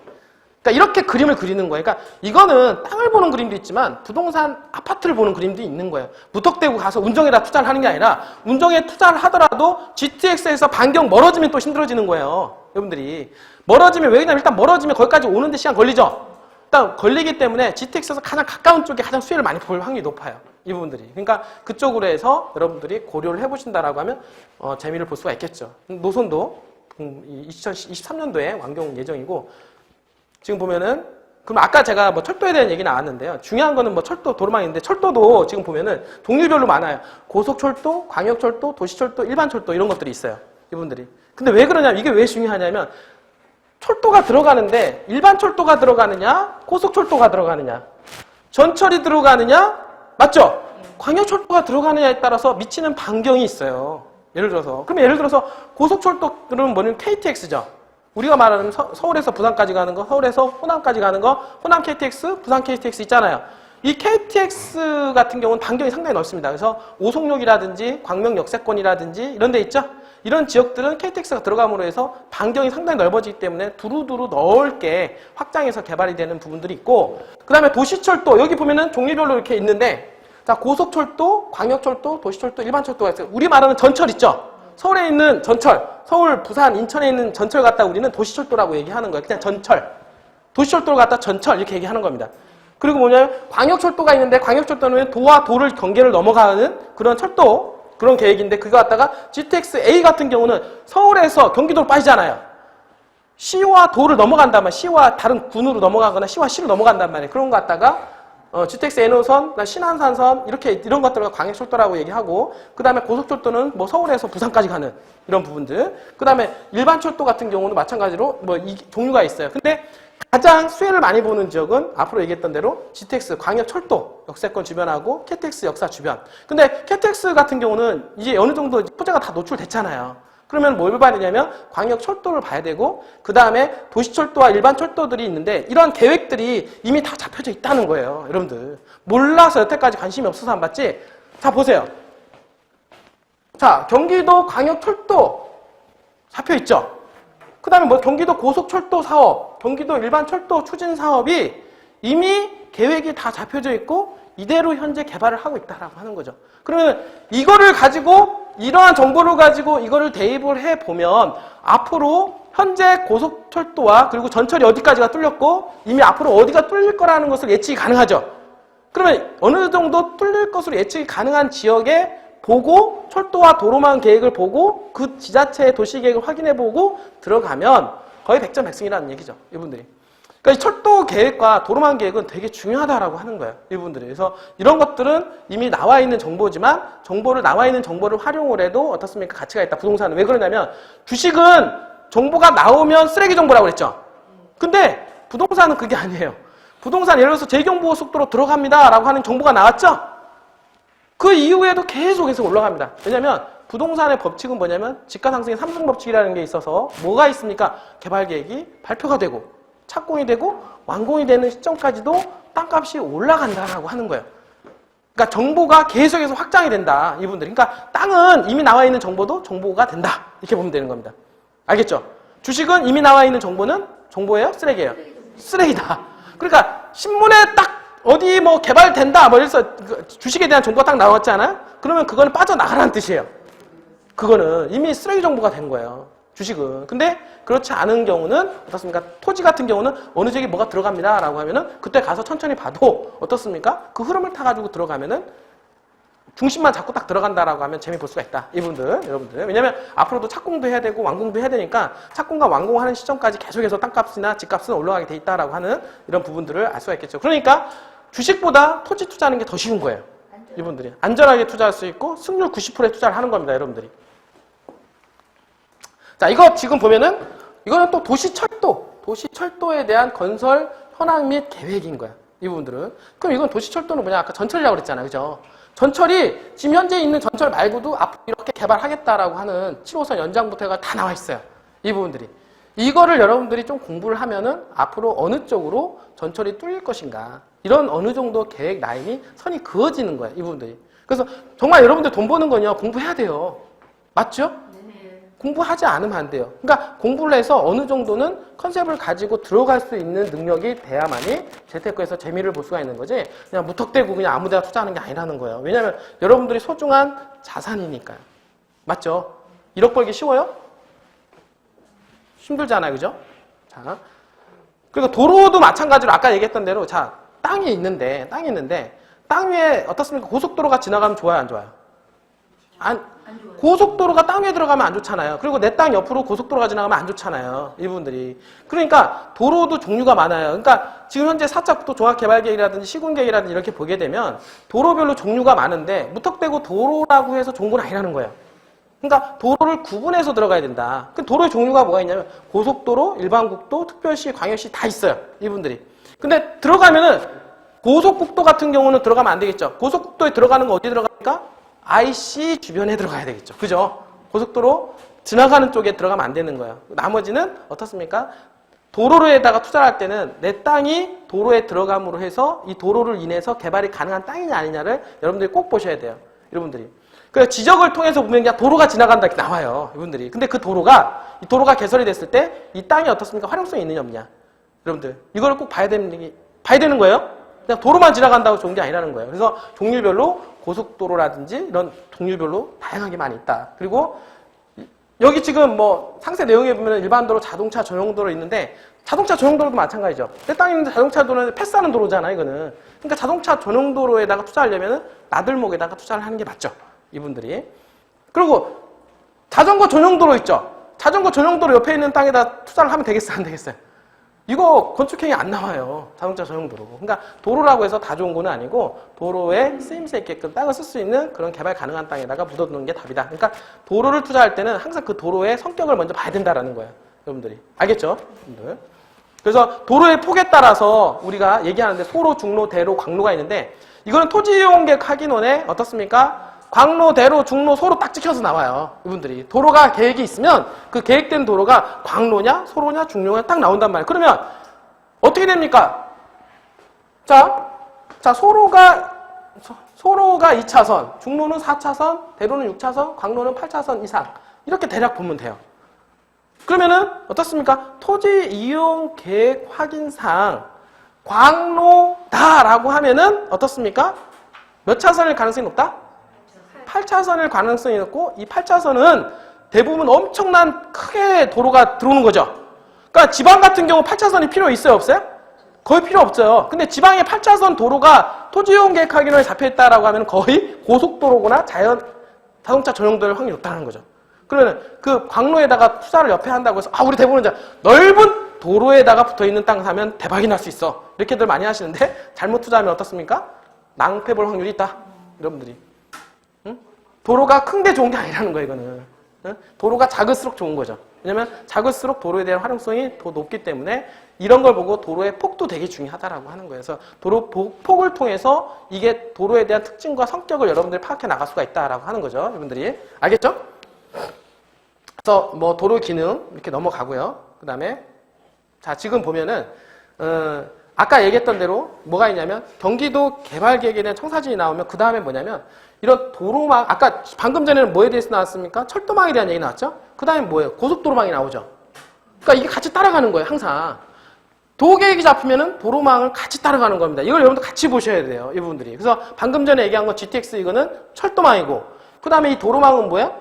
그러니까 이렇게 그림을 그리는 거예요. 그러니까 이거는 땅을 보는 그림도 있지만 부동산 아파트를 보는 그림도 있는 거예요. 무턱대고 가서 운정에다 투자를 하는 게 아니라, 운정에 투자를 하더라도 GTX에서 반경 멀어지면 또 힘들어지는 거예요. 여러분들이. 멀어지면, 왜냐면 일단 멀어지면 거기까지 오는데 시간 걸리죠? 일단 걸리기 때문에 GTX에서 가장 가까운 쪽에 가장 수혜를 많이 볼 확률이 높아요. 이 부분들이. 그러니까 그쪽으로 해서 여러분들이 고려를 해보신다라고 하면 재미를 볼 수가 있겠죠. 노선도 2023년도에 완공 예정이고, 지금 보면은, 그럼 아까 제가 뭐 철도에 대한 얘기 나왔는데요. 중요한 거는 뭐 철도, 도로망인데, 철도도 지금 보면은 종류별로 많아요. 고속철도, 광역철도, 도시철도, 일반철도 이런 것들이 있어요. 이분들이. 근데 왜 그러냐면, 이게 왜 중요하냐면, 철도가 들어가는데 일반 철도가 들어가느냐, 고속철도가 들어가느냐, 전철이 들어가느냐, 맞죠? 광역철도가 들어가느냐에 따라서 미치는 반경이 있어요. 예를 들어서. 그러면 예를 들어서 고속철도는 뭐냐면 KTX죠. 우리가 말하는 서울에서 부산까지 가는 거, 서울에서 호남까지 가는 거, 호남 KTX, 부산 KTX 있잖아요. 이 KTX 같은 경우는 반경이 상당히 넓습니다. 그래서 오송역이라든지 광명 역세권이라든지 이런 데 있죠? 이런 지역들은 KTX가 들어감으로 해서 반경이 상당히 넓어지기 때문에 두루두루 넓게 확장해서 개발이 되는 부분들이 있고, 그 다음에 도시철도, 여기 보면은 종류별로 이렇게 있는데, 자, 고속철도, 광역철도, 도시철도, 일반철도가 있어요. 우리 말하는 전철 있죠? 서울에 있는 전철, 서울, 부산, 인천에 있는 전철 갖다 우리는 도시철도라고 얘기하는 거예요. 그냥 전철. 도시철도를 갖다 전철 이렇게 얘기하는 겁니다. 그리고 뭐냐면 광역철도가 있는데, 광역철도는 도와 도를 경계를 넘어가는 그런 철도, 그런 계획인데, 그거 갖다가 GTX A 같은 경우는 서울에서 경기도로 빠지잖아요. 시와 도를 넘어간단 말이에요. 시와 다른 군으로 넘어가거나 시와 시로 넘어간단 말이에요. 그런 거 갖다가 GTX N호선, 신안산선 이런 것들을 광역철도라고 얘기하고, 그 다음에 고속철도는 뭐 서울에서 부산까지 가는 이런 부분들, 그 다음에 일반철도 같은 경우는 마찬가지로 뭐 이 종류가 있어요. 근데 가장 수혜를 많이 보는 지역은 앞으로 얘기했던 대로 GTX, 광역철도 역세권 주변하고 KTX 역사 주변. 근데 KTX 같은 경우는 이제 어느 정도 토지가 다 노출됐잖아요. 그러면 뭘 봐야 되냐면 광역철도를 봐야 되고 그 다음에 도시철도와 일반 철도들이 있는데 이런 계획들이 이미 다 잡혀져 있다는 거예요. 여러분들. 몰라서 여태까지 관심이 없어서 안 봤지? 자, 보세요. 자, 경기도 광역철도 잡혀있죠? 그 다음에 뭐 경기도 고속철도 사업, 경기도 일반 철도 추진 사업이 이미 계획이 다 잡혀져 있고 이대로 현재 개발을 하고 있다라고 하는 거죠. 그러면 이거를 가지고 이러한 정보를 가지고 이거를 대입을 해보면 앞으로 현재 고속철도와 그리고 전철이 어디까지가 뚫렸고 이미 앞으로 어디가 뚫릴 거라는 것을 예측이 가능하죠. 그러면 어느 정도 뚫릴 것으로 예측이 가능한 지역에 보고 철도와 도로망 계획을 보고 그 지자체의 도시 계획을 확인해보고 들어가면 거의 100점 100승이라는 얘기죠. 이분들이. 그러니까 이 철도 계획과 도로망 계획은 되게 중요하다라고 하는 거예요. 이분들이. 그래서 이런 것들은 이미 나와 있는 정보지만 나와 있는 정보를 활용을 해도 어떻습니까? 가치가 있다. 부동산은. 왜 그러냐면 주식은 정보가 나오면 쓰레기 정보라고 그랬죠. 근데 부동산은 그게 아니에요. 부동산 예를 들어서 제2경부고속도로 들어갑니다 라고 하는 정보가 나왔죠. 그 이후에도 계속해서 올라갑니다. 왜냐하면 부동산의 법칙은 뭐냐면 지가상승의 3중 법칙이라는 게 있어서 뭐가 있습니까? 개발계획이 발표가 되고 착공이 되고 완공이 되는 시점까지도 땅값이 올라간다라고 하는 거예요. 그러니까 정보가 계속해서 확장이 된다. 이분들이. 그러니까 땅은 이미 나와 있는 정보도 정보가 된다. 이렇게 보면 되는 겁니다. 알겠죠? 주식은 이미 나와 있는 정보는 정보예요? 쓰레기예요? 쓰레기다. 그러니까 신문에 딱 어디 뭐 개발된다 뭐 이래서 주식에 대한 정보가 딱 나왔지 않아요? 그러면 그거는 빠져나가라는 뜻이에요. 그거는 이미 쓰레기 정보가 된 거예요. 주식은. 근데 그렇지 않은 경우는 어떻습니까? 토지 같은 경우는 어느 지역에 뭐가 들어갑니다 라고 하면은 그때 가서 천천히 봐도 어떻습니까? 그 흐름을 타가지고 들어가면은 중심만 잡고 딱 들어간다라고 하면 재미 볼 수가 있다. 이분들, 여러분들. 왜냐면 앞으로도 착공도 해야 되고 완공도 해야 되니까 착공과 완공하는 시점까지 계속해서 땅값이나 집값은 올라가게 돼 있다라고 하는 이런 부분들을 알 수가 있겠죠. 그러니까 주식보다 토지 투자하는 게 더 쉬운 거예요. 이분들이. 안전하게 투자할 수 있고 승률 90%에 투자를 하는 겁니다. 여러분들이. 자, 이거 지금 보면은 이거는 또 도시철도에 대한 건설 현황 및 계획인 거야. 이 부분들은. 그럼 이건 도시철도는 뭐냐? 아까 전철이라고 그랬잖아요. 그죠? 전철이 지금 현재 있는 전철 말고도 앞으로 이렇게 개발하겠다라고 하는 7호선 연장부터 해가 다 나와 있어요. 이 부분들이. 이거를 여러분들이 좀 공부를 하면은 앞으로 어느 쪽으로 전철이 뚫릴 것인가. 이런 어느 정도 계획 라인이 선이 그어지는 거예요. 이 부분들이. 그래서 정말 여러분들 돈 버는 거냐 공부해야 돼요. 맞죠? 공부하지 않으면 안 돼요. 그러니까 공부를 해서 어느 정도는 컨셉을 가지고 들어갈 수 있는 능력이 돼야만이 재테크에서 재미를 볼 수가 있는 거지 그냥 무턱대고 그냥 아무 데나 투자하는 게 아니라는 거예요. 왜냐하면 여러분들이 소중한 자산이니까요. 맞죠? 1억 벌기 쉬워요? 힘들잖아요. 그죠? 자, 그리고 도로도 마찬가지로 아까 얘기했던 대로 자, 땅이 있는데 땅 위에 어떻습니까? 고속도로가 지나가면 좋아요? 안 좋아요? 안 좋아요. 고속도로가 땅 위에 들어가면 안 좋잖아요. 그리고 내 땅 옆으로 고속도로가 지나가면 안 좋잖아요. 이분들이. 그러니까 도로도 종류가 많아요. 그러니까 지금 현재 4차 국토 종합개발계획이라든지 시군계획이라든지 이렇게 보게 되면 도로별로 종류가 많은데 무턱대고 도로라고 해서 좋은 건 아니라는 거예요. 그러니까 도로를 구분해서 들어가야 된다. 그 도로의 종류가 뭐가 있냐면 고속도로, 일반국도, 특별시, 광역시 다 있어요. 이분들이. 근데 들어가면은 고속국도 같은 경우는 들어가면 안 되겠죠. 고속국도에 들어가는 거 어디 들어갑니까? IC 주변에 들어가야 되겠죠. 그죠? 고속도로 지나가는 쪽에 들어가면 안 되는 거예요. 나머지는 어떻습니까? 도로에다가 투자를 할 때는 내 땅이 도로에 들어감으로 해서 이 도로를 인해서 개발이 가능한 땅이냐 아니냐를 여러분들이 꼭 보셔야 돼요. 여러분들이. 그래서 지적을 통해서 보면 그냥 도로가 지나간다 이렇게 나와요. 이분들이. 근데 그 도로가 개설이 됐을 때 이 땅이 어떻습니까? 활용성이 있느냐 없느냐. 여러분들. 이거를 꼭 봐야 되는 거예요. 그냥 도로만 지나간다고 좋은 게 아니라는 거예요. 그래서 종류별로 고속도로라든지 이런 종류별로 다양하게 많이 있다. 그리고 여기 지금 뭐 상세 내용에 보면 일반도로, 자동차 전용도로 있는데 자동차 전용도로도 마찬가지죠. 내 땅에 있는 자동차 도로는 패스하는 도로잖아, 이거는. 그러니까 자동차 전용도로에다가 투자하려면 나들목에다가 투자를 하는 게 맞죠. 이분들이. 그리고 자전거 전용도로 있죠. 자전거 전용도로 옆에 있는 땅에다 투자를 하면 되겠어요, 안 되겠어요? 이거 건축행위 안 나와요. 자동차 전용도로. 그러니까 도로라고 해서 다 좋은 건 아니고 도로에 쓰임새 있게끔 땅을 쓸 수 있는 그런 개발 가능한 땅에다가 묻어두는 게 답이다. 그러니까 도로를 투자할 때는 항상 그 도로의 성격을 먼저 봐야 된다라는 거예요. 여러분들이. 알겠죠? 여러분들. 그래서 도로의 폭에 따라서 우리가 얘기하는데 소로, 중로, 대로, 광로가 있는데 이거는 토지이용계획 확인원에 어떻습니까? 광로, 대로, 중로, 소로 딱 찍혀서 나와요. 이분들이. 도로가 계획이 있으면 그 계획된 도로가 광로냐, 소로냐, 중로냐 딱 나온단 말이에요. 그러면 어떻게 됩니까? 자, 소로가 2차선, 중로는 4차선, 대로는 6차선, 광로는 8차선 이상. 이렇게 대략 보면 돼요. 그러면은 어떻습니까? 토지 이용 계획 확인상 광로다라고 하면은 어떻습니까? 몇 차선일 가능성이 높다? 8차선일 가능성이 높고 이 8차선은 대부분 엄청난 크게 도로가 들어오는 거죠. 그러니까 지방 같은 경우 8차선이 필요 있어요? 없어요? 거의 필요 없어요. 근데 지방에 8차선 도로가 토지이용 계획 확인원에 잡혀있다라고 하면 거의 고속도로거나 자동차 전용도로일 확률이 높다는 거죠. 그러면 그 광로에다가 투자를 옆에 한다고 해서 우리 대부분 이제 넓은 도로에다가 붙어있는 땅 사면 대박이 날 수 있어. 이렇게들 많이 하시는데 잘못 투자하면 어떻습니까? 낭패 볼 확률이 있다. 여러분들이. 응? 도로가 큰 게 좋은 게 아니라는 거예요, 이거는. 응? 도로가 작을수록 좋은 거죠. 왜냐면 작을수록 도로에 대한 활용성이 더 높기 때문에 이런 걸 보고 도로의 폭도 되게 중요하다라고 하는 거예요. 그래서 도로 폭을 통해서 이게 도로에 대한 특징과 성격을 여러분들이 파악해 나갈 수가 있다라고 하는 거죠. 여러분들이. 알겠죠? 그래서 뭐 도로 기능 이렇게 넘어가고요. 그 다음에 자 지금 보면은 아까 얘기했던 대로 뭐가 있냐면 경기도 개발계획에 대한 청사진이 나오면 그 다음에 뭐냐면 이런 도로망 아까 방금 전에는 뭐에 대해서 나왔습니까? 철도망에 대한 얘기 나왔죠? 그 다음에 뭐예요? 고속도로망이 나오죠. 그러니까 이게 같이 따라가는 거예요. 항상 도계획이 잡히면은 도로망을 같이 따라가는 겁니다. 이걸 여러분들 같이 보셔야 돼요. 이 부분들이. 그래서 방금 전에 얘기한 건 GTX 이거는 철도망이고 그 다음에 이 도로망은 뭐야?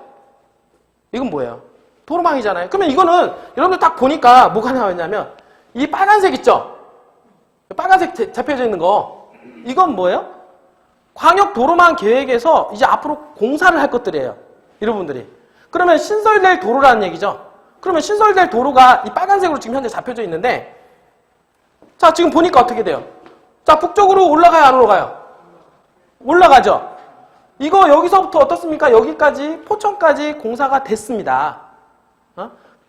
이건 뭐예요? 도로망이잖아요. 그러면 이거는 여러분들 딱 보니까 뭐가 나왔냐면 이 빨간색 있죠? 빨간색 잡혀져 있는 거 이건 뭐예요? 광역 도로망 계획에서 이제 앞으로 공사를 할 것들이에요. 여러분들이. 그러면 신설될 도로라는 얘기죠. 그러면 신설될 도로가 이 빨간색으로 지금 현재 잡혀져 있는데 자 지금 보니까 어떻게 돼요? 자 북쪽으로 올라가요 안 올라가요? 올라가죠. 이거 여기서부터 어떻습니까? 여기까지 포천까지 공사가 됐습니다.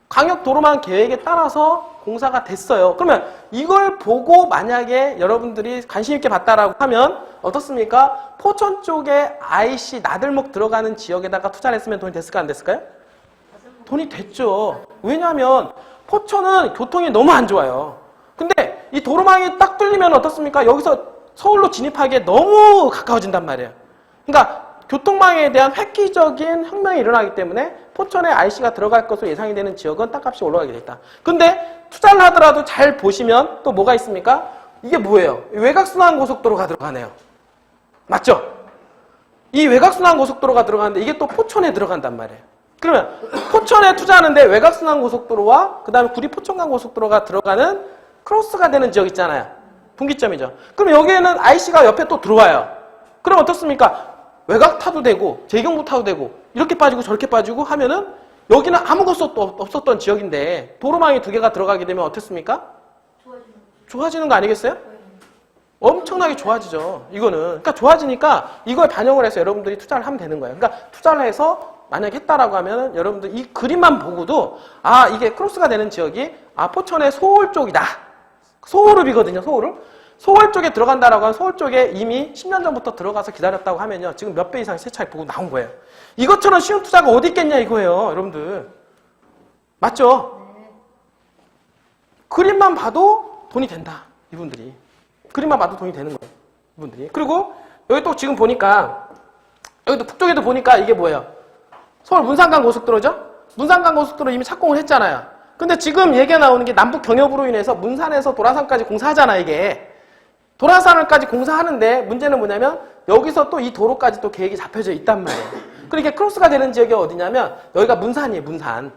광역 도로망 계획에 따라서 공사가 됐어요. 그러면 이걸 보고 만약에 여러분들이 관심 있게 봤다라고 하면 어떻습니까? 포천 쪽에 IC 나들목 들어가는 지역에다가 투자를 했으면 돈이 됐을까 안 됐을까요? 돈이 됐죠. 왜냐하면 포천은 교통이 너무 안 좋아요. 근데 이 도로망이 딱 뚫리면 어떻습니까? 여기서 서울로 진입하기에 너무 가까워진단 말이에요. 그러니까 교통망에 대한 획기적인 혁명이 일어나기 때문에 포천에 IC가 들어갈 것으로 예상이 되는 지역은 땅값이 올라가게 됐다. 근데 투자를 하더라도 잘 보시면 또 뭐가 있습니까? 이게 뭐예요? 외곽순환고속도로가 들어가네요. 맞죠? 이 외곽순환고속도로가 들어가는데 이게 또 포천에 들어간단 말이에요. 그러면 포천에 투자하는데 외곽순환고속도로와 그 다음에 구리 포천간고속도로가 들어가는 크로스가 되는 지역 있잖아요. 분기점이죠. 그럼 여기에는 IC가 옆에 또 들어와요. 그럼 어떻습니까? 외곽 타도 되고 재경부 타도 되고 이렇게 빠지고 저렇게 빠지고 하면은 여기는 아무것도 없었던 지역인데 도로망이 두 개가 들어가게 되면 어떻습니까? 좋아지는 거 아니겠어요? 엄청나게 좋아지죠. 이거는. 그러니까 좋아지니까 이걸 반영을 해서 여러분들이 투자를 하면 되는 거예요. 그러니까 투자를 해서 만약에 했다라고 하면은 여러분들 이 그림만 보고도 이게 크로스가 되는 지역이 포천의 소울 쪽이다. 소울읍이거든요. 소울읍. 소월 쪽에 들어간다라고 하면 소월 쪽에 이미 10년 전부터 들어가서 기다렸다고 하면요. 지금 몇 배 이상 세차익 보고 나온 거예요. 이것처럼 쉬운 투자가 어디 있겠냐 이거예요. 여러분들. 맞죠? 그림만 봐도 돈이 된다. 이분들이. 그림만 봐도 돈이 되는 거예요. 이분들이. 그리고 여기 또 지금 보니까 여기도 북쪽에도 보니까 이게 뭐예요? 서울 문산간 고속도로죠? 문산간 고속도로 이미 착공을 했잖아요. 근데 지금 얘기가 나오는 게 남북 경협으로 인해서 문산에서 도라산까지 공사하잖아 이게. 도라산을까지 공사하는데 문제는 뭐냐면 여기서 또 이 도로까지 또 계획이 잡혀져 있단 말이에요. 그러니까 크로스가 되는 지역이 어디냐면 여기가 문산이에요. 문산.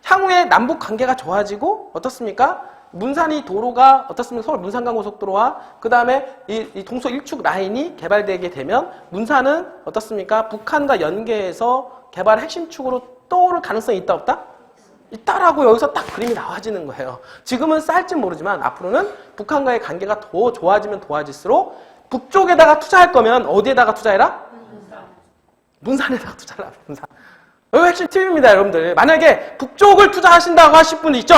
향후에 남북 관계가 좋아지고 어떻습니까? 문산이 도로가 어떻습니까? 서울 문산간 고속도로와 그 다음에 이 동서 1축 라인이 개발되게 되면 문산은 어떻습니까? 북한과 연계해서 개발 핵심 축으로 떠오를 가능성이 있다 없다? 있다라고 여기서 딱 그림이 나와지는 거예요. 지금은 쌀지 모르지만 앞으로는 북한과의 관계가 더 좋아지면 좋아질수록 북쪽에다가 투자할 거면 어디에다가 투자해라? 문산에다가 투자를 하라. 문산. 여기 핵심 팁입니다, 여러분들. 만약에 북쪽을 투자하신다고 하실 분이 있죠?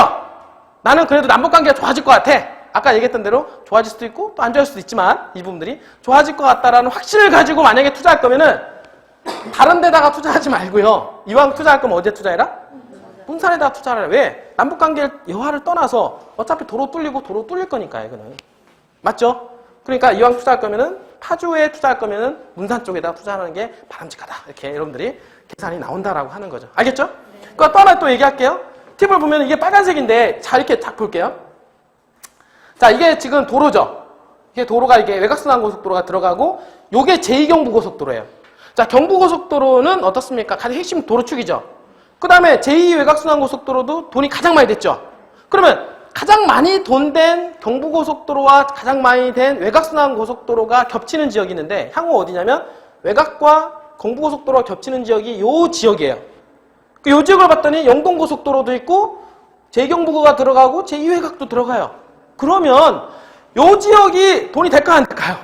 나는 그래도 남북관계가 좋아질 것 같아. 아까 얘기했던 대로 좋아질 수도 있고 또 안 좋아질 수도 있지만 이 부분들이 좋아질 것 같다라는 확신을 가지고 만약에 투자할 거면은 다른 데다가 투자하지 말고요. 이왕 투자할 거면 어디에 투자해라? 문산에다가 투자를 해. 왜? 남북관계 여하를 떠나서 어차피 도로 뚫릴 거니까 이거는. 맞죠? 그러니까 이왕 투자할 거면은 파주에 투자할 거면은 문산 쪽에다 투자하는 게 바람직하다. 이렇게 여러분들이 계산이 나온다라고 하는 거죠. 알겠죠? 그거 또 하나 또 얘기할게요. 팁을 보면 이게 빨간색인데 자 이렇게 딱 볼게요. 자 이게 지금 도로죠. 이게 도로가 이게 외곽순환고속도로가 들어가고 요게 제2경부고속도로예요. 자 경부고속도로는 어떻습니까? 가장 핵심 도로축이죠. 그 다음에 제2외곽순환고속도로도 돈이 가장 많이 됐죠. 그러면 가장 많이 돈 된 경부고속도로와 가장 많이 된 외곽순환고속도로가 겹치는 지역이 있는데 향후 어디냐면 외곽과 경부고속도로가 겹치는 지역이 요 지역이에요. 요 지역을 봤더니 영동고속도로도 있고 제2경부고가 들어가고 제2외곽도 들어가요. 그러면 요 지역이 돈이 될까 안 될까요?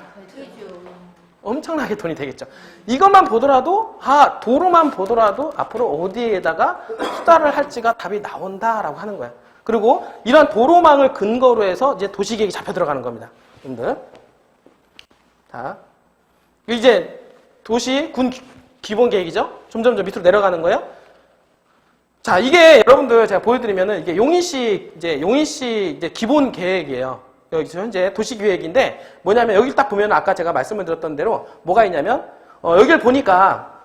엄청나게 돈이 되겠죠. 이것만 보더라도 도로만 보더라도 앞으로 어디에다가 투자를 할지가 답이 나온다라고 하는 거예요. 그리고 이런 도로망을 근거로 해서 이제 도시계획이 잡혀 들어가는 겁니다. 여러분들. 자, 이제 도시 군 기본 계획이죠. 점점 밑으로 내려가는 거예요. 자, 이게 여러분들 제가 보여드리면은 이게 용인시 이제 기본 계획이에요. 여기 현재 도시 계획인데 뭐냐면 여기 딱 보면 아까 제가 말씀을 드렸던 대로 뭐가 있냐면 여기를 보니까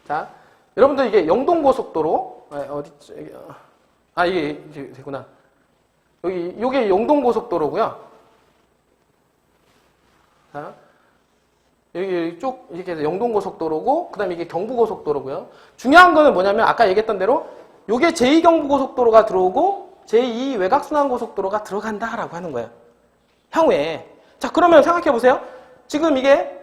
자, 여러분들 이게 영동고속도로 어디죠? 이게 되구나. 요게 영동고속도로고요. 자, 여기 쭉 이렇게 해서 영동고속도로고, 그 다음에 이게 경부고속도로고요. 중요한 거는 뭐냐면 아까 얘기했던 대로 요게 제2경부고속도로가 들어오고 제2외곽순환고속도로가 들어간다라고 하는 거예요. 향후에. 자, 그러면 생각해 보세요. 지금 이게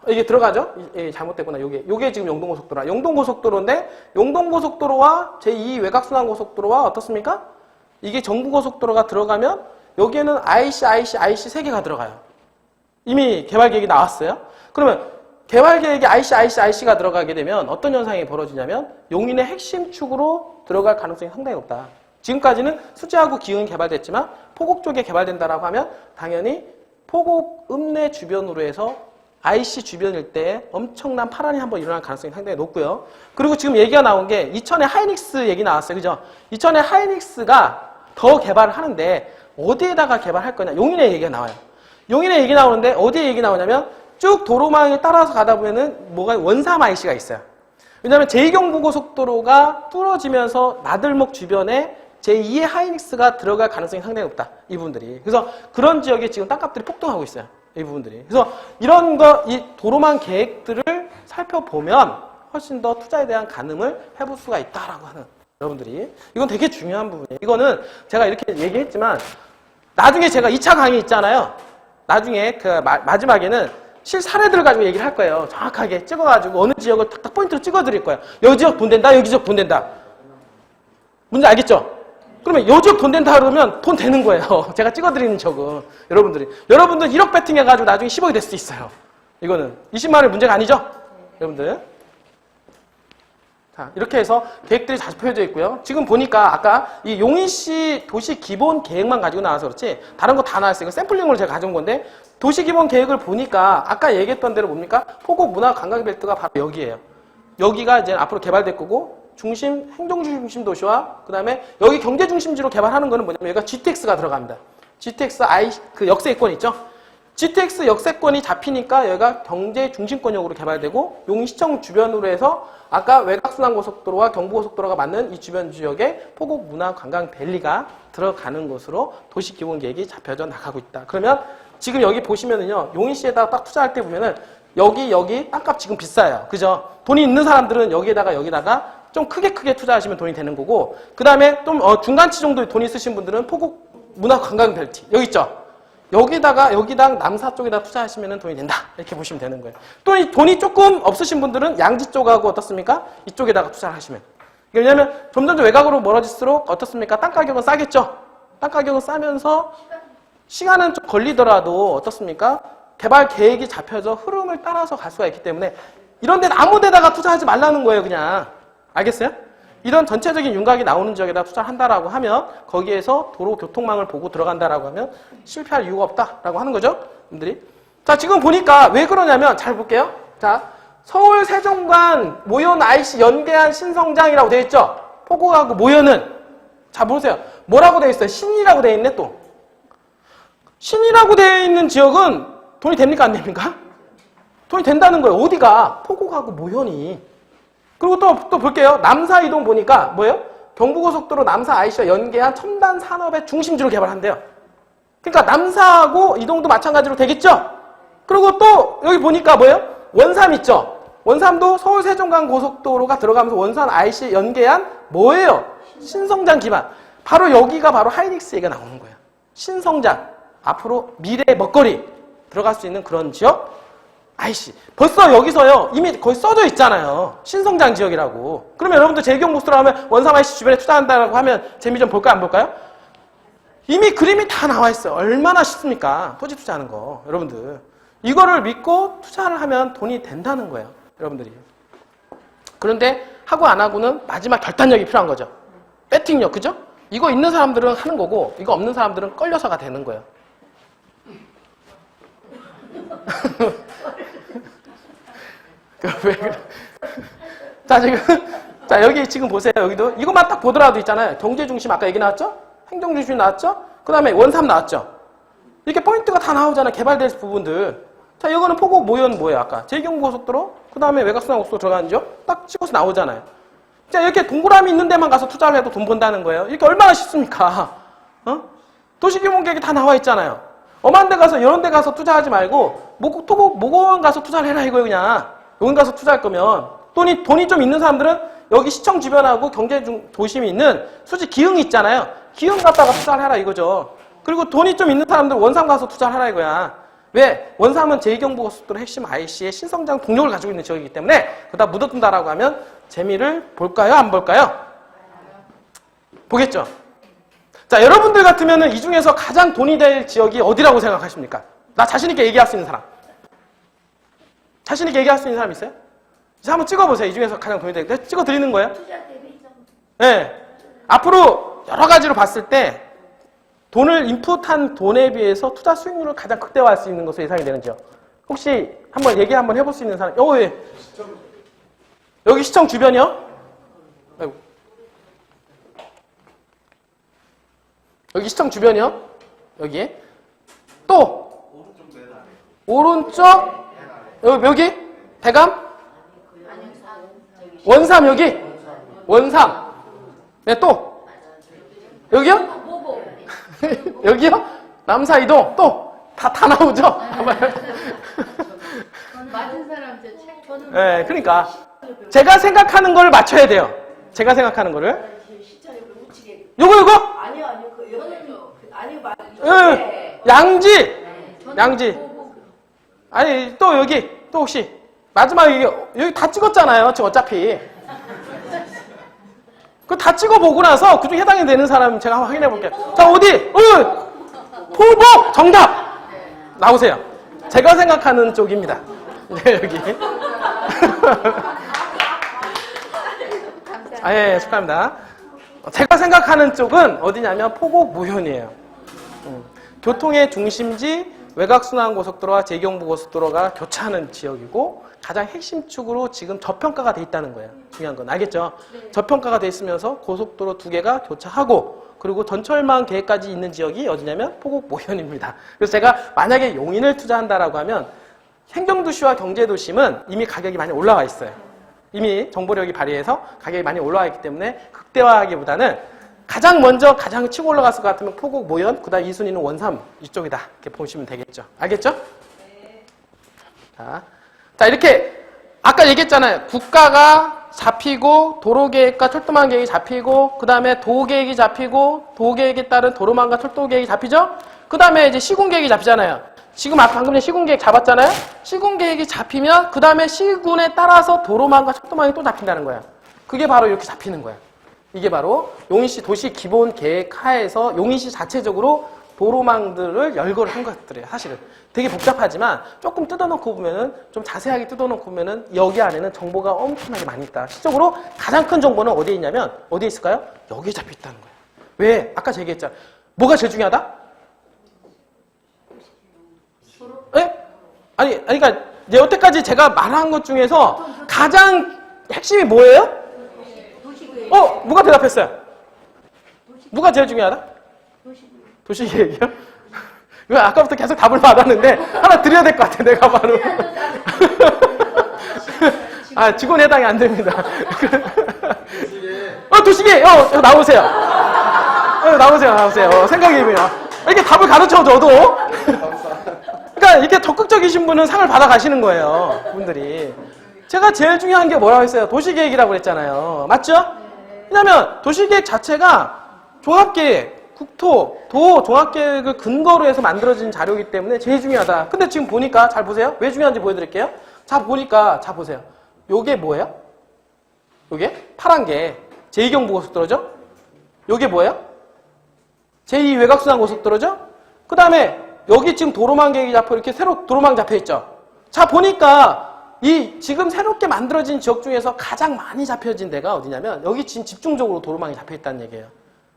이게 들어가죠? 잘못됐구나. 요게 지금 영동고속도로야. 영동고속도로인데 영동고속도로와 제2외곽순환고속도로와 어떻습니까? 이게 정부고속도로가 들어가면 여기에는 IC 세 개가 들어가요. 이미 개발계획이 나왔어요. 그러면 개발계획에 IC가 들어가게 되면 어떤 현상이 벌어지냐면 용인의 핵심 축으로 들어갈 가능성이 상당히 높다. 지금까지는 수지하고 기흥이 개발됐지만 포곡 쪽에 개발된다라고 하면 당연히 포곡 읍내 주변으로 해서 IC 주변 일대에 엄청난 파란이 한번 일어날 가능성이 상당히 높고요. 그리고 지금 얘기가 나온 게 이천에 하이닉스 얘기 나왔어요. 그죠? 이천에 하이닉스가 더 개발을 하는데 어디에다가 개발할 거냐. 용인에 얘기가 나와요. 용인에 얘기 나오는데 어디에 얘기 나오냐면 쭉 도로망에 따라서 가다 보면은 원삼 IC가 있어요. 왜냐하면 제2경부고속도로가 뚫어지면서 나들목 주변에 제2의 하이닉스가 들어갈 가능성이 상당히 높다. 이 부분들이. 그래서 그런 지역에 지금 땅값들이 폭등하고 있어요. 이 부분들이. 그래서 이런 이 도로망 계획들을 살펴보면 훨씬 더 투자에 대한 가늠을 해볼 수가 있다라고 하는 여러분들이. 이건 되게 중요한 부분이에요. 이거는 제가 이렇게 얘기했지만 나중에 제가 2차 강의 있잖아요. 나중에 그 마지막에는 실사례들을 가지고 얘기를 할 거예요. 정확하게 찍어가지고 어느 지역을 탁탁 포인트로 찍어드릴 거예요. 여기 지역 돈 된다, 여기 지역 돈 된다. 문제 알겠죠? 그러면 요 지역 돈 된다 그러면 돈 되는 거예요. 제가 찍어드리는 적은. 여러분들 1억 배팅 해가지고 나중에 10억이 될 수도 있어요. 이거는 20만 원의 문제가 아니죠? 여러분들. 자, 이렇게 해서 계획들이 잘 펴져 있고요. 지금 보니까 아까 이 용인시 도시 기본 계획만 가지고 나와서 그렇지 다른 거 다 나왔어요. 이거 샘플링으로 제가 가져온 건데 도시 기본 계획을 보니까 아까 얘기했던 대로 뭡니까? 포곡 문화 관광 벨트가 바로 여기예요. 여기가 이제 앞으로 개발될 거고 행정주 중심 도시와 그 다음에 여기 경제 중심지로 개발하는 거는 뭐냐면 여기가 GTX가 들어갑니다. GTX 그 역세권 있죠? GTX 역세권이 잡히니까 여기가 경제 중심권역으로 개발되고 용인시청 주변으로 해서 아까 외곽순환고속도로와 경부고속도로가 맞는 이 주변 지역에 포곡 문화관광밸리가 들어가는 것으로 도시기본계획이 잡혀져 나가고 있다. 그러면 지금 여기 보시면은요, 용인시에다가 딱 투자할 때 보면은 여기 땅값 지금 비싸요. 그죠? 돈이 있는 사람들은 여기다가 좀 크게 투자하시면 돈이 되는 거고, 그 다음에 좀 중간치 정도 돈 있으신 분들은 포곡 문화관광벨트 여기 있죠? 여기당 남사 쪽에다 투자하시면 돈이 된다. 이렇게 보시면 되는 거예요. 또 돈이 조금 없으신 분들은 양지 쪽하고 어떻습니까? 이쪽에다가 투자를 하시면. 왜냐하면 점점 외곽으로 멀어질수록 어떻습니까? 땅 가격은 싸겠죠? 땅 가격은 싸면서 시간은 좀 걸리더라도 어떻습니까? 개발 계획이 잡혀져 흐름을 따라서 갈 수가 있기 때문에 이런 데는 아무 데다가 투자하지 말라는 거예요, 그냥. 알겠어요? 이런 전체적인 윤곽이 나오는 지역에다 투자를 한다라고 하면 거기에서 도로 교통망을 보고 들어간다라고 하면 실패할 이유가 없다라고 하는 거죠. 여러분들이. 자, 지금 보니까 왜 그러냐면 잘 볼게요. 자, 서울 세종관 모연 IC 연계한 신성장이라고 되어 있죠. 포고하고 모연은 자 보세요. 뭐라고 되어 있어요? 신이라고 되어 있네 또. 신이라고 되어 있는 지역은 돈이 됩니까 안 됩니까? 돈이 된다는 거예요. 어디가? 포고하고 모연이. 그리고 또 볼게요. 남사이동 보니까 뭐예요? 경부고속도로 남사 IC와 연계한 첨단 산업의 중심지로 개발한대요. 그러니까 남사하고 이동도 마찬가지로 되겠죠? 그리고 또 여기 보니까 뭐예요? 원삼 있죠? 원삼도 서울 세종간 고속도로가 들어가면서 원산 IC 연계한 뭐예요? 신성장 기반. 바로 여기가 바로 하이닉스 얘기가 나오는 거예요. 신성장. 앞으로 미래의 먹거리 들어갈 수 있는 그런 지역 IC. 벌써 여기서요. 이미 거의 써져 있잖아요. 신성장 지역이라고. 그러면 여러분들 제이경북수로 하면 원삼 IC 주변에 투자한다고 하면 재미 좀 볼까요? 안 볼까요? 이미 그림이 다 나와 있어요. 얼마나 쉽습니까? 토지 투자하는 거. 여러분들. 이거를 믿고 투자를 하면 돈이 된다는 거예요. 여러분들이. 그런데 하고 안 하고는 마지막 결단력이 필요한 거죠. 배팅력. 그죠? 이거 있는 사람들은 하는 거고 이거 없는 사람들은 끌려서가 되는 거예요. 자, 자, 여기 지금 보세요. 여기도. 이것만 딱 보더라도 있잖아요. 경제중심 아까 얘기 나왔죠? 행정중심 나왔죠? 그 다음에 원삼 나왔죠? 이렇게 포인트가 다 나오잖아요. 개발될 부분들. 자, 이거는 포곡 모연 뭐예요? 아까. 제이경부고속도로, 그 다음에 외곽순환고속도로 들어가는 지역 딱 찍어서 나오잖아요. 자, 이렇게 동그라미 있는 데만 가서 투자를 해도 돈 번다는 거예요. 이렇게 얼마나 쉽습니까? 어? 도시규모계획이 다 나와 있잖아요. 엄한 데 가서, 이런 데 가서 투자하지 말고, 모고원 가서 투자를 해라, 이거 그냥. 여기 가서 투자할 거면. 돈이 좀 있는 사람들은 여기 시청 주변하고 경제 도심이 있는 수지 기흥이 있잖아요. 기흥 갔다가 투자를 해라, 이거죠. 그리고 돈이 좀 있는 사람들 원삼 가서 투자를 하라, 이거야. 왜? 원삼은 제2경부고속도로 핵심 IC의 신성장 동력을 가지고 있는 지역이기 때문에 그다 묻어둔다라고 하면 재미를 볼까요? 안 볼까요? 보겠죠? 자, 여러분들 같으면 이 중에서 가장 돈이 될 지역이 어디라고 생각하십니까? 나 자신있게 얘기할 수 있는 사람. 자신있게 얘기할 수 있는 사람 있어요? 이제 한번 찍어보세요. 이 중에서 가장 돈이 될 때. 찍어드리는 거예요? 네. 앞으로 여러 가지로 봤을 때 돈을 인풋한 돈에 비해서 투자 수익률을 가장 극대화할 수 있는 것으로 예상이 되는 지역. 혹시 한번 얘기 한번 해볼 수 있는 사람? 예. 여기 시청 주변이요? 아이고. 여기 시청 주변이요? 여기에. 또 오른쪽 여기 대감? 원삼 여기? 원삼. 네, 또 여기요? 여기요? 남사이동 또 다 나오죠? 맞은 사람 제 책. 저는 네, 그러니까 제가 생각하는 걸 맞춰야 돼요. 제가 생각하는 거를. 요거 아니요 양지 아니 또 여기 또 혹시 마지막 여기 다 찍었잖아요. 지금 어차피 그 다 찍어보고 나서 그중 해당이 되는 사람 제가 한번 확인해 볼게요. 자, 어디? 포복 정답 나오세요. 제가 생각하는 쪽입니다. 네, 여기. 아, 예, 축하합니다. 제가 생각하는 쪽은 어디냐면 포곡 모현이에요. 교통의 중심지 외곽순환고속도로와 제경부고속도로가 교차하는 지역이고 가장 핵심 축으로 지금 저평가가 돼 있다는 거예요. 중요한 건 알겠죠? 네. 저평가가 돼 있으면서 고속도로 두 개가 교차하고 그리고 전철망 계획까지 있는 지역이 어디냐면 포곡 모현입니다. 그래서 제가 만약에 용인을 투자한다라고 하면 행정도시와 경제도심은 이미 가격이 많이 올라와 있어요. 이미 정보력이 발휘해서 가격이 많이 올라와 있기 때문에 극대화하기보다는 가장 먼저 가장 치고 올라갔을 것 같으면 포곡 모현, 그 다음 2순위는 원삼 이쪽이다. 이렇게 보시면 되겠죠. 알겠죠? 네. 자, 이렇게 아까 얘기했잖아요. 국가가 잡히고 도로계획과 철도망 계획이 잡히고 그 다음에 도계획이 잡히고 도계획에 따른 도로망과 철도계획이 잡히죠? 그 다음에 이제 시군계획이 잡히잖아요. 지금 방금 전에 시군계획 잡았잖아요? 시군계획이 잡히면 그 다음에 시군에 따라서 도로망과 철도망이 또 잡힌다는 거예요. 그게 바로 이렇게 잡히는 거예요. 이게 바로 용인시 도시 기본 계획 하에서 용인시 자체적으로 도로망들을 열거를 한 것들이에요. 사실은 되게 복잡하지만 조금 뜯어놓고 보면은 좀 자세하게 뜯어놓고 보면은 여기 안에는 정보가 엄청나게 많이 있다. 실적으로 가장 큰 정보는 어디에 있냐면 어디에 있을까요? 여기에 잡혀 있다는 거예요. 왜? 아까 제가 얘기했잖아. 뭐가 제일 중요하다? 예? 아니, 그러니까 여태까지 제가 말한 것 중에서 가장 핵심이 뭐예요? 누가 대답했어요? 누가 제일 중요하다? 도시계획이요? 이거 아까부터 계속 답을 받았는데 하나 드려야 될 것 같아, 내가 바로. 아, 직원 해당이 안 됩니다. 도시계획! 나오세요. 나오세요. 생각해보면. 이렇게 답을 가르쳐줘도. 그러니까 이렇게 적극적이신 분은 상을 받아가시는 거예요, 분들이. 제가 제일 중요한 게 뭐라고 했어요? 도시계획이라고 그랬잖아요. 맞죠? 왜냐면 도시계획 자체가 종합계획, 국토, 도 종합계획을 근거로 해서 만들어진 자료이기 때문에 제일 중요하다. 근데 지금 보니까 잘 보세요. 왜 중요한지 보여드릴게요. 자 보세요. 요게 뭐예요? 요게 파란 게 제2경부고속도로죠? 요게 뭐예요? 제2 외곽순환고속도로죠? 그 다음에 여기 지금 도로망 계획이 잡혀 이렇게 새로 도로망 잡혀 있죠? 자 보니까 이 지금 새롭게 만들어진 지역 중에서 가장 많이 잡혀진 데가 어디냐면 여기 지금 집중적으로 도로망이 잡혀 있다는 얘기예요.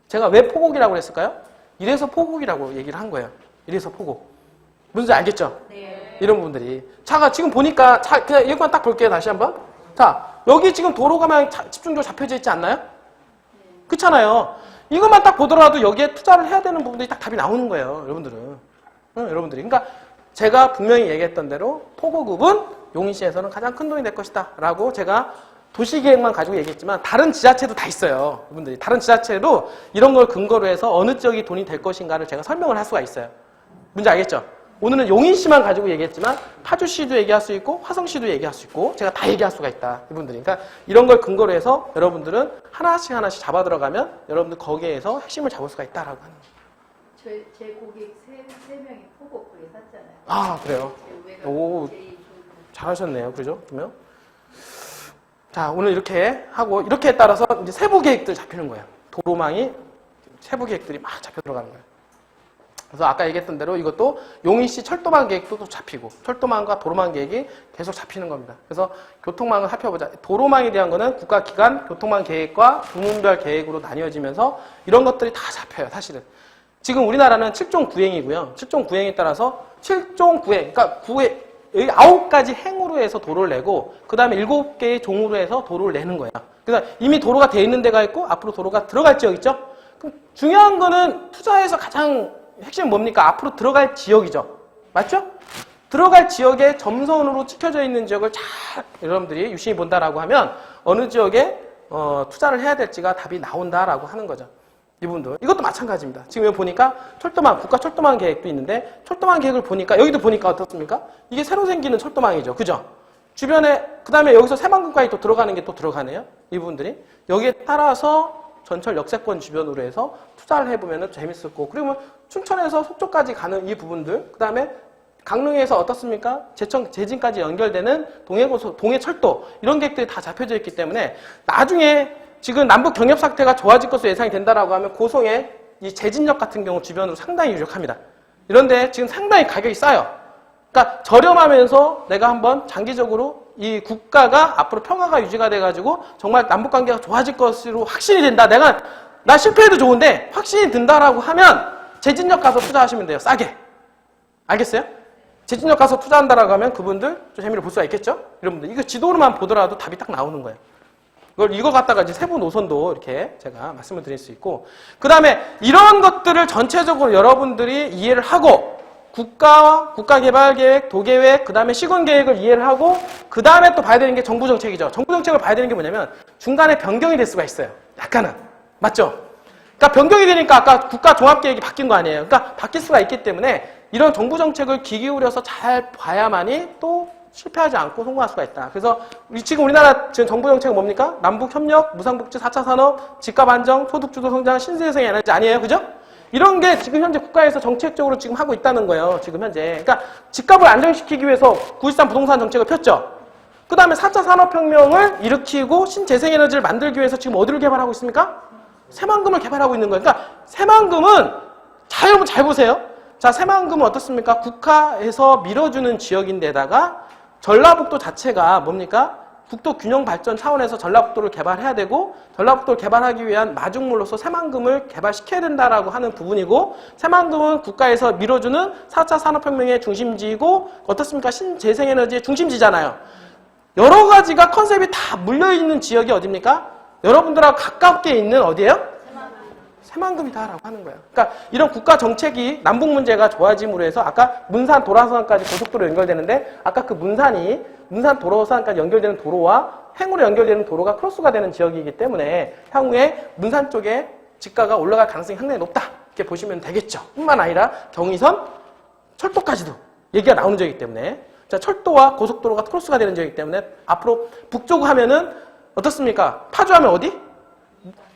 제가 왜 포곡이라고 했을까요? 이래서 포곡이라고 얘기를 한 거예요. 이래서 포곡. 뭔지 알겠죠? 네. 이런 분들이. 자, 지금 보니까 그냥 이것만 딱 볼게요. 다시 한번. 자, 여기 지금 도로가만 집중적으로 잡혀져 있지 않나요? 그렇잖아요. 이것만 딱 보더라도 여기에 투자를 해야 되는 부분들이 딱 답이 나오는 거예요. 여러분들은. 여러분들이. 그러니까 제가 분명히 얘기했던 대로 포고급은 용인시에서는 가장 큰 돈이 될 것이다 라고 제가 도시계획만 가지고 얘기했지만 다른 지자체도 다 있어요. 여러분들이. 다른 지자체도 이런 걸 근거로 해서 어느 지역이 돈이 될 것인가를 제가 설명을 할 수가 있어요. 문제 알겠죠? 오늘은 용인시만 가지고 얘기했지만 파주시도 얘기할 수 있고 화성시도 얘기할 수 있고 제가 다 얘기할 수가 있다. 이분들이. 그러니까 이런 걸 근거로 해서 여러분들은 하나씩 잡아 들어가면 여러분들 거기에서 핵심을 잡을 수가 있다라고 하는 거예요. 제 고객 세 명이 포고프에 샀잖아요. 아, 그래요? 오, 제일 잘하셨네요. 그죠? 그러면 자, 오늘 이렇게 하고 이렇게 따라서 이제 세부 계획들 잡히는 거예요. 도로망이 세부 계획들이 막 잡혀 들어가는 거예요. 그래서 아까 얘기했던 대로 이것도 용인시 철도망 계획도 또 잡히고 철도망과 도로망 계획이 계속 잡히는 겁니다. 그래서 교통망을 살펴보자. 도로망에 대한 거는 국가기관 교통망 계획과 부문별 계획으로 나뉘어지면서 이런 것들이 다 잡혀요. 사실은. 지금 우리나라는 7종 9행이고요. 7종 9행에 따라서 7종 9행, 그러니까 9가지 행으로 해서 도로를 내고 그 다음에 7개의 종으로 해서 도로를 내는 거예요. 그래서 이미 도로가 돼 있는 데가 있고 앞으로 도로가 들어갈 지역 있죠? 그럼 중요한 거는 투자에서 가장 핵심은 뭡니까? 앞으로 들어갈 지역이죠. 맞죠? 들어갈 지역에 점선으로 찍혀져 있는 지역을 잘 여러분들이 유심히 본다라고 하면 어느 지역에 투자를 해야 될지가 답이 나온다라고 하는 거죠. 이분들. 이것도 마찬가지입니다. 지금 여기 보니까 철도망, 국가 철도망 계획도 있는데 철도망 계획을 보니까 여기도 보니까 어떻습니까? 이게 새로 생기는 철도망이죠. 그죠? 주변에 그 다음에 여기서 새만금까지 또 들어가는 게 또 들어가네요. 이분들이. 여기에 따라서 전철 역세권 주변으로 해서 투자를 해보면 재밌을 거고 그러면 춘천에서 속초까지 가는 이 부분들 그 다음에 강릉에서 어떻습니까? 제진까지 연결되는 동해철도 이런 계획들이 다 잡혀져 있기 때문에 나중에 지금 남북 경협 상태가 좋아질 것으로 예상이 된다라고 하면 고성의 이 제진역 같은 경우 주변으로 상당히 유력합니다. 이런데 지금 상당히 가격이 싸요. 그러니까 저렴하면서 내가 한번 장기적으로 이 국가가 앞으로 평화가 유지가 돼가지고 정말 남북 관계가 좋아질 것으로 확신이 된다. 나 실패해도 좋은데 확신이 든다라고 하면 제진역 가서 투자하시면 돼요. 싸게. 알겠어요? 제진역 가서 투자한다라고 하면 그분들 좀 재미를 볼 수가 있겠죠? 여러분들 이거 지도로만 보더라도 답이 딱 나오는 거예요. 이걸 갖다가 이제 세부 노선도 이렇게 제가 말씀을 드릴 수 있고 그 다음에 이런 것들을 전체적으로 여러분들이 이해를 하고 국가와 국가개발계획, 도계획, 그 다음에 시군계획을 이해를 하고 그 다음에 또 봐야 되는 게 정부정책이죠. 정부정책을 봐야 되는 게 뭐냐면 중간에 변경이 될 수가 있어요. 약간은. 맞죠? 그러니까 변경이 되니까 아까 국가종합계획이 바뀐 거 아니에요. 그러니까 바뀔 수가 있기 때문에 이런 정부정책을 귀 기울여서 잘 봐야만이 또 실패하지 않고 성공할 수가 있다. 그래서 지금 우리나라 지금 정부 정책은 뭡니까? 남북협력, 무상복지, 4차 산업, 집값 안정, 소득주도 성장, 신재생 에너지 아니에요? 그죠? 이런 게 지금 현재 국가에서 정책적으로 지금 하고 있다는 거예요. 지금 현재. 그러니까 집값을 안정시키기 위해서 9.13 부동산 정책을 폈죠. 그 다음에 4차 산업혁명을 일으키고 신재생 에너지를 만들기 위해서 지금 어디를 개발하고 있습니까? 새만금을 개발하고 있는 거예요. 그러니까 새만금은 자, 여러분 잘 보세요. 자, 새만금은 어떻습니까? 국가에서 밀어주는 지역인데다가 전라북도 자체가 뭡니까? 국도 균형 발전 차원에서 전라북도를 개발해야 되고 전라북도를 개발하기 위한 마중물로서 새만금을 개발시켜야 된다라고 하는 부분이고 새만금은 국가에서 밀어주는 4차 산업혁명의 중심지이고 어떻습니까? 신재생에너지의 중심지잖아요. 여러 가지가 컨셉이 다 물려있는 지역이 어디입니까? 여러분들하고 가깝게 있는 어디예요? 새만금이다라고 하는 거예요. 그러니까 이런 국가 정책이 남북 문제가 좋아짐으로 해서 아까 문산 도라산까지 고속도로 연결되는데 아까 그 문산 도로산까지 연결되는 도로와 행으로 연결되는 도로가 크로스가 되는 지역이기 때문에 향후에 문산 쪽에 집가가 올라갈 가능성이 상당히 높다. 이렇게 보시면 되겠죠. 뿐만 아니라 경의선, 철도까지도 얘기가 나오는 지역이기 때문에 자, 철도와 고속도로가 크로스가 되는 지역이기 때문에 앞으로 북쪽 하면은 어떻습니까? 파주하면 어디?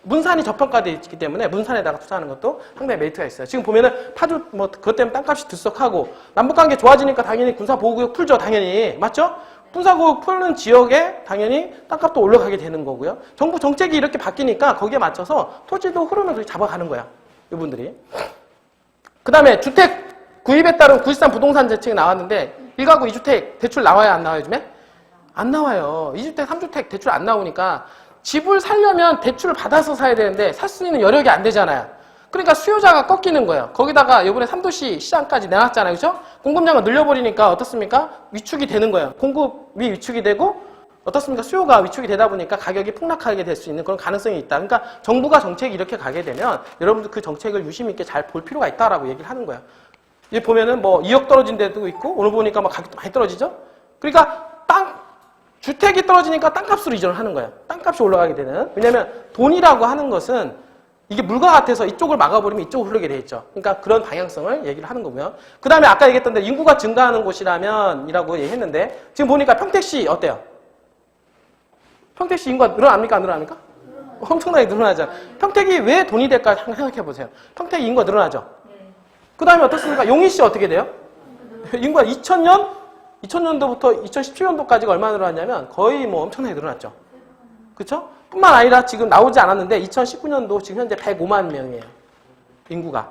문산이 저평가되어 있기 때문에 문산에다가 투자하는 것도 상당히 메리트가 있어요. 지금 보면은 파주 뭐 그것 때문에 땅값이 들썩하고 남북관계 좋아지니까 당연히 군사보호구역 풀죠. 당연히. 맞죠? 군사보호구역 풀는 지역에 당연히 땅값도 올라가게 되는 거고요. 정부 정책이 이렇게 바뀌니까 거기에 맞춰서 토지도 흐름을 잡아가는 거야. 이분들이. 그 다음에 주택 구입에 따른 93 부동산 대책이 나왔는데 1가구 2주택 대출 나와야 안 나와요? 요즘에? 안 나와요. 2주택, 3주택 대출 안 나오니까 집을 살려면 대출을 받아서 사야 되는데 살 수 있는 여력이 안 되잖아요. 그러니까 수요자가 꺾이는 거예요. 거기다가 이번에 3도시 시장까지 내놨잖아요. 그죠? 공급량을 늘려버리니까 어떻습니까? 위축이 되는 거예요. 공급이 위축이 되고 어떻습니까? 수요가 위축이 되다 보니까 가격이 폭락하게 될 수 있는 그런 가능성이 있다. 그러니까 정부가 정책이 이렇게 가게 되면 여러분들 그 정책을 유심 있게 잘 볼 필요가 있다라고 얘기를 하는 거예요. 여기 보면은 뭐 2억 떨어진 데도 있고 오늘 보니까 막 가격도 많이 떨어지죠? 그러니까 주택이 떨어지니까 땅값으로 이전을 하는 거예요. 땅값이 올라가게 되는. 왜냐하면 돈이라고 하는 것은 이게 물과 같아서 이쪽을 막아버리면 이쪽으로 흐르게 돼 있죠. 그러니까 그런 방향성을 얘기를 하는 거고요. 그 다음에 아까 얘기했던 대로 인구가 증가하는 곳이라면 이라고 얘기했는데 지금 보니까 평택시 어때요? 평택시 인구가 늘어납니까? 안 늘어납니까? 엄청나게 늘어나죠. 평택이 왜 돈이 될까 생각해 보세요. 평택 인구가 늘어나죠. 그 다음에 어떻습니까? 용인시 어떻게 돼요? 인구가 2000년도부터 2017년도까지가 얼마나 늘어났냐면 거의 뭐 엄청나게 늘어났죠. 그쵸? 뿐만 아니라 지금 나오지 않았는데 2019년도 지금 현재 105만 명이에요. 인구가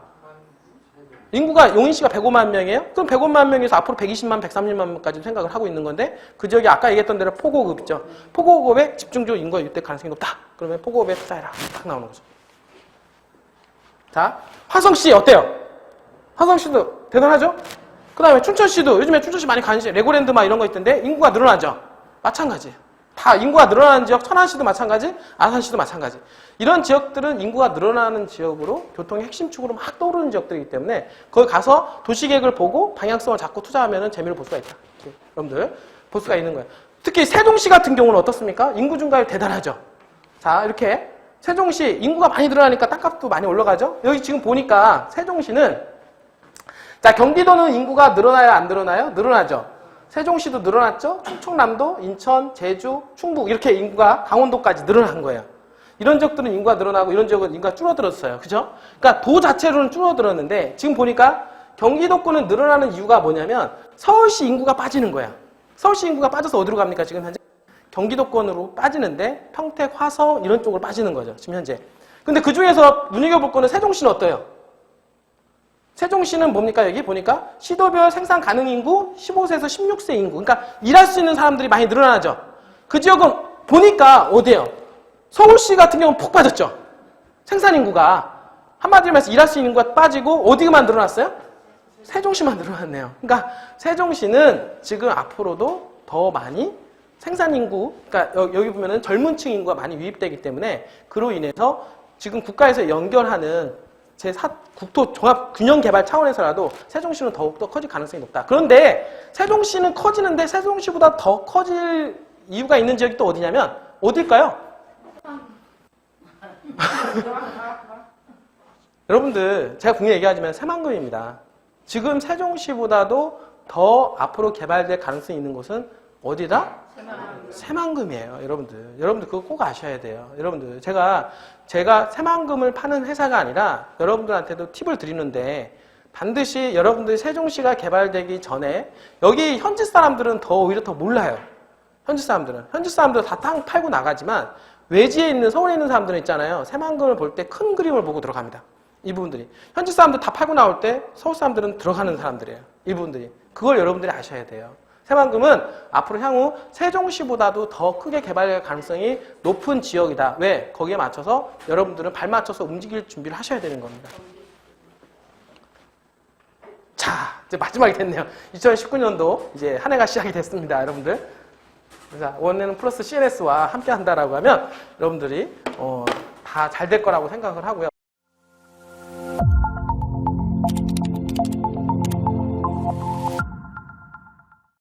용인시가 105만 명이에요? 그럼 105만 명에서 앞으로 120만, 130만 명까지 생각을 하고 있는 건데 그 지역이 아까 얘기했던 대로 포고급 있죠. 포고급에 집중적으로 인구가 유입될 가능성이 높다. 그러면 포고급에 투자해라. 딱 나오는 거죠. 자, 화성시 어때요? 화성시도 대단하죠? 그 다음에 춘천시도 요즘에 춘천시 많이 가는 레고랜드 막 이런 거 있던데 인구가 늘어나죠? 마찬가지. 다 인구가 늘어나는 지역 천안시도 마찬가지, 아산시도 마찬가지. 이런 지역들은 인구가 늘어나는 지역으로 교통의 핵심축으로 막 떠오르는 지역들이기 때문에 거기 가서 도시계획을 보고 방향성을 잡고 투자하면 재미를 볼 수가 있다. 여러분들 볼 수가 있는 거예요. 특히 세종시 같은 경우는 어떻습니까? 인구 증가율 대단하죠. 자, 이렇게 세종시 인구가 많이 늘어나니까 땅값도 많이 올라가죠. 여기 지금 보니까 세종시는 자, 경기도는 인구가 늘어나요? 안 늘어나요? 늘어나죠. 세종시도 늘어났죠. 충청남도, 인천, 제주, 충북 이렇게 인구가 강원도까지 늘어난 거예요. 이런 지역들은 인구가 늘어나고 이런 지역은 인구가 줄어들었어요. 그죠? 그러니까 도 자체로는 줄어들었는데 지금 보니까 경기도권은 늘어나는 이유가 뭐냐면 서울시 인구가 빠지는 거야. 서울시 인구가 빠져서 어디로 갑니까? 지금 현재 경기도권으로 빠지는데 평택, 화성 이런 쪽으로 빠지는 거죠. 지금 현재. 근데 그 중에서 눈여겨볼 거는 세종시는 어때요? 세종시는 뭡니까? 여기 보니까 시도별 생산 가능 인구 15세에서 16세 인구. 그러니까 일할 수 있는 사람들이 많이 늘어나죠. 그 지역은 보니까 어디예요? 서울시 같은 경우는 푹 빠졌죠. 생산 인구가. 한마디로 말해서 일할 수 있는 인구가 빠지고 어디만 늘어났어요? 세종시만 늘어났네요. 그러니까 세종시는 지금 앞으로도 더 많이 생산 인구, 그러니까 여기 보면은 젊은 층 인구가 많이 유입되기 때문에 그로 인해서 지금 국가에서 연결하는 국토 종합 균형 개발 차원에서라도 세종시는 더욱더 커질 가능성이 높다. 그런데 세종시는 커지는데 세종시보다 더 커질 이유가 있는 지역이 또 어디냐면 어딜까요? 여러분들 제가 분명히 얘기하지만 새만금입니다. 지금 세종시보다도 더 앞으로 개발될 가능성이 있는 곳은 어디다? 새만금이에요, 여러분들. 여러분들 그거 꼭 아셔야 돼요. 여러분들 제가 새만금을 파는 회사가 아니라 여러분들한테도 팁을 드리는데 반드시 여러분들이 세종시가 개발되기 전에 여기 현지 사람들은 오히려 더 몰라요. 현지 사람들은 다 땅 팔고 나가지만 외지에 있는 서울에 있는 사람들은 있잖아요. 새만금을 볼 때 큰 그림을 보고 들어갑니다. 이 부분들이. 현지 사람들 다 팔고 나올 때 서울 사람들은 들어가는 사람들이에요. 이 부분들이. 그걸 여러분들이 아셔야 돼요. 새만금은 앞으로 향후 세종시보다도 더 크게 개발될 가능성이 높은 지역이다. 왜? 거기에 맞춰서 여러분들은 발 맞춰서 움직일 준비를 하셔야 되는 겁니다. 자, 이제 마지막이 됐네요. 2019년도 이제 한 해가 시작이 됐습니다, 여러분들. 자, 원래는 플러스 CNS와 함께 한다라고 하면 여러분들이 다 잘 될 거라고 생각을 하고요.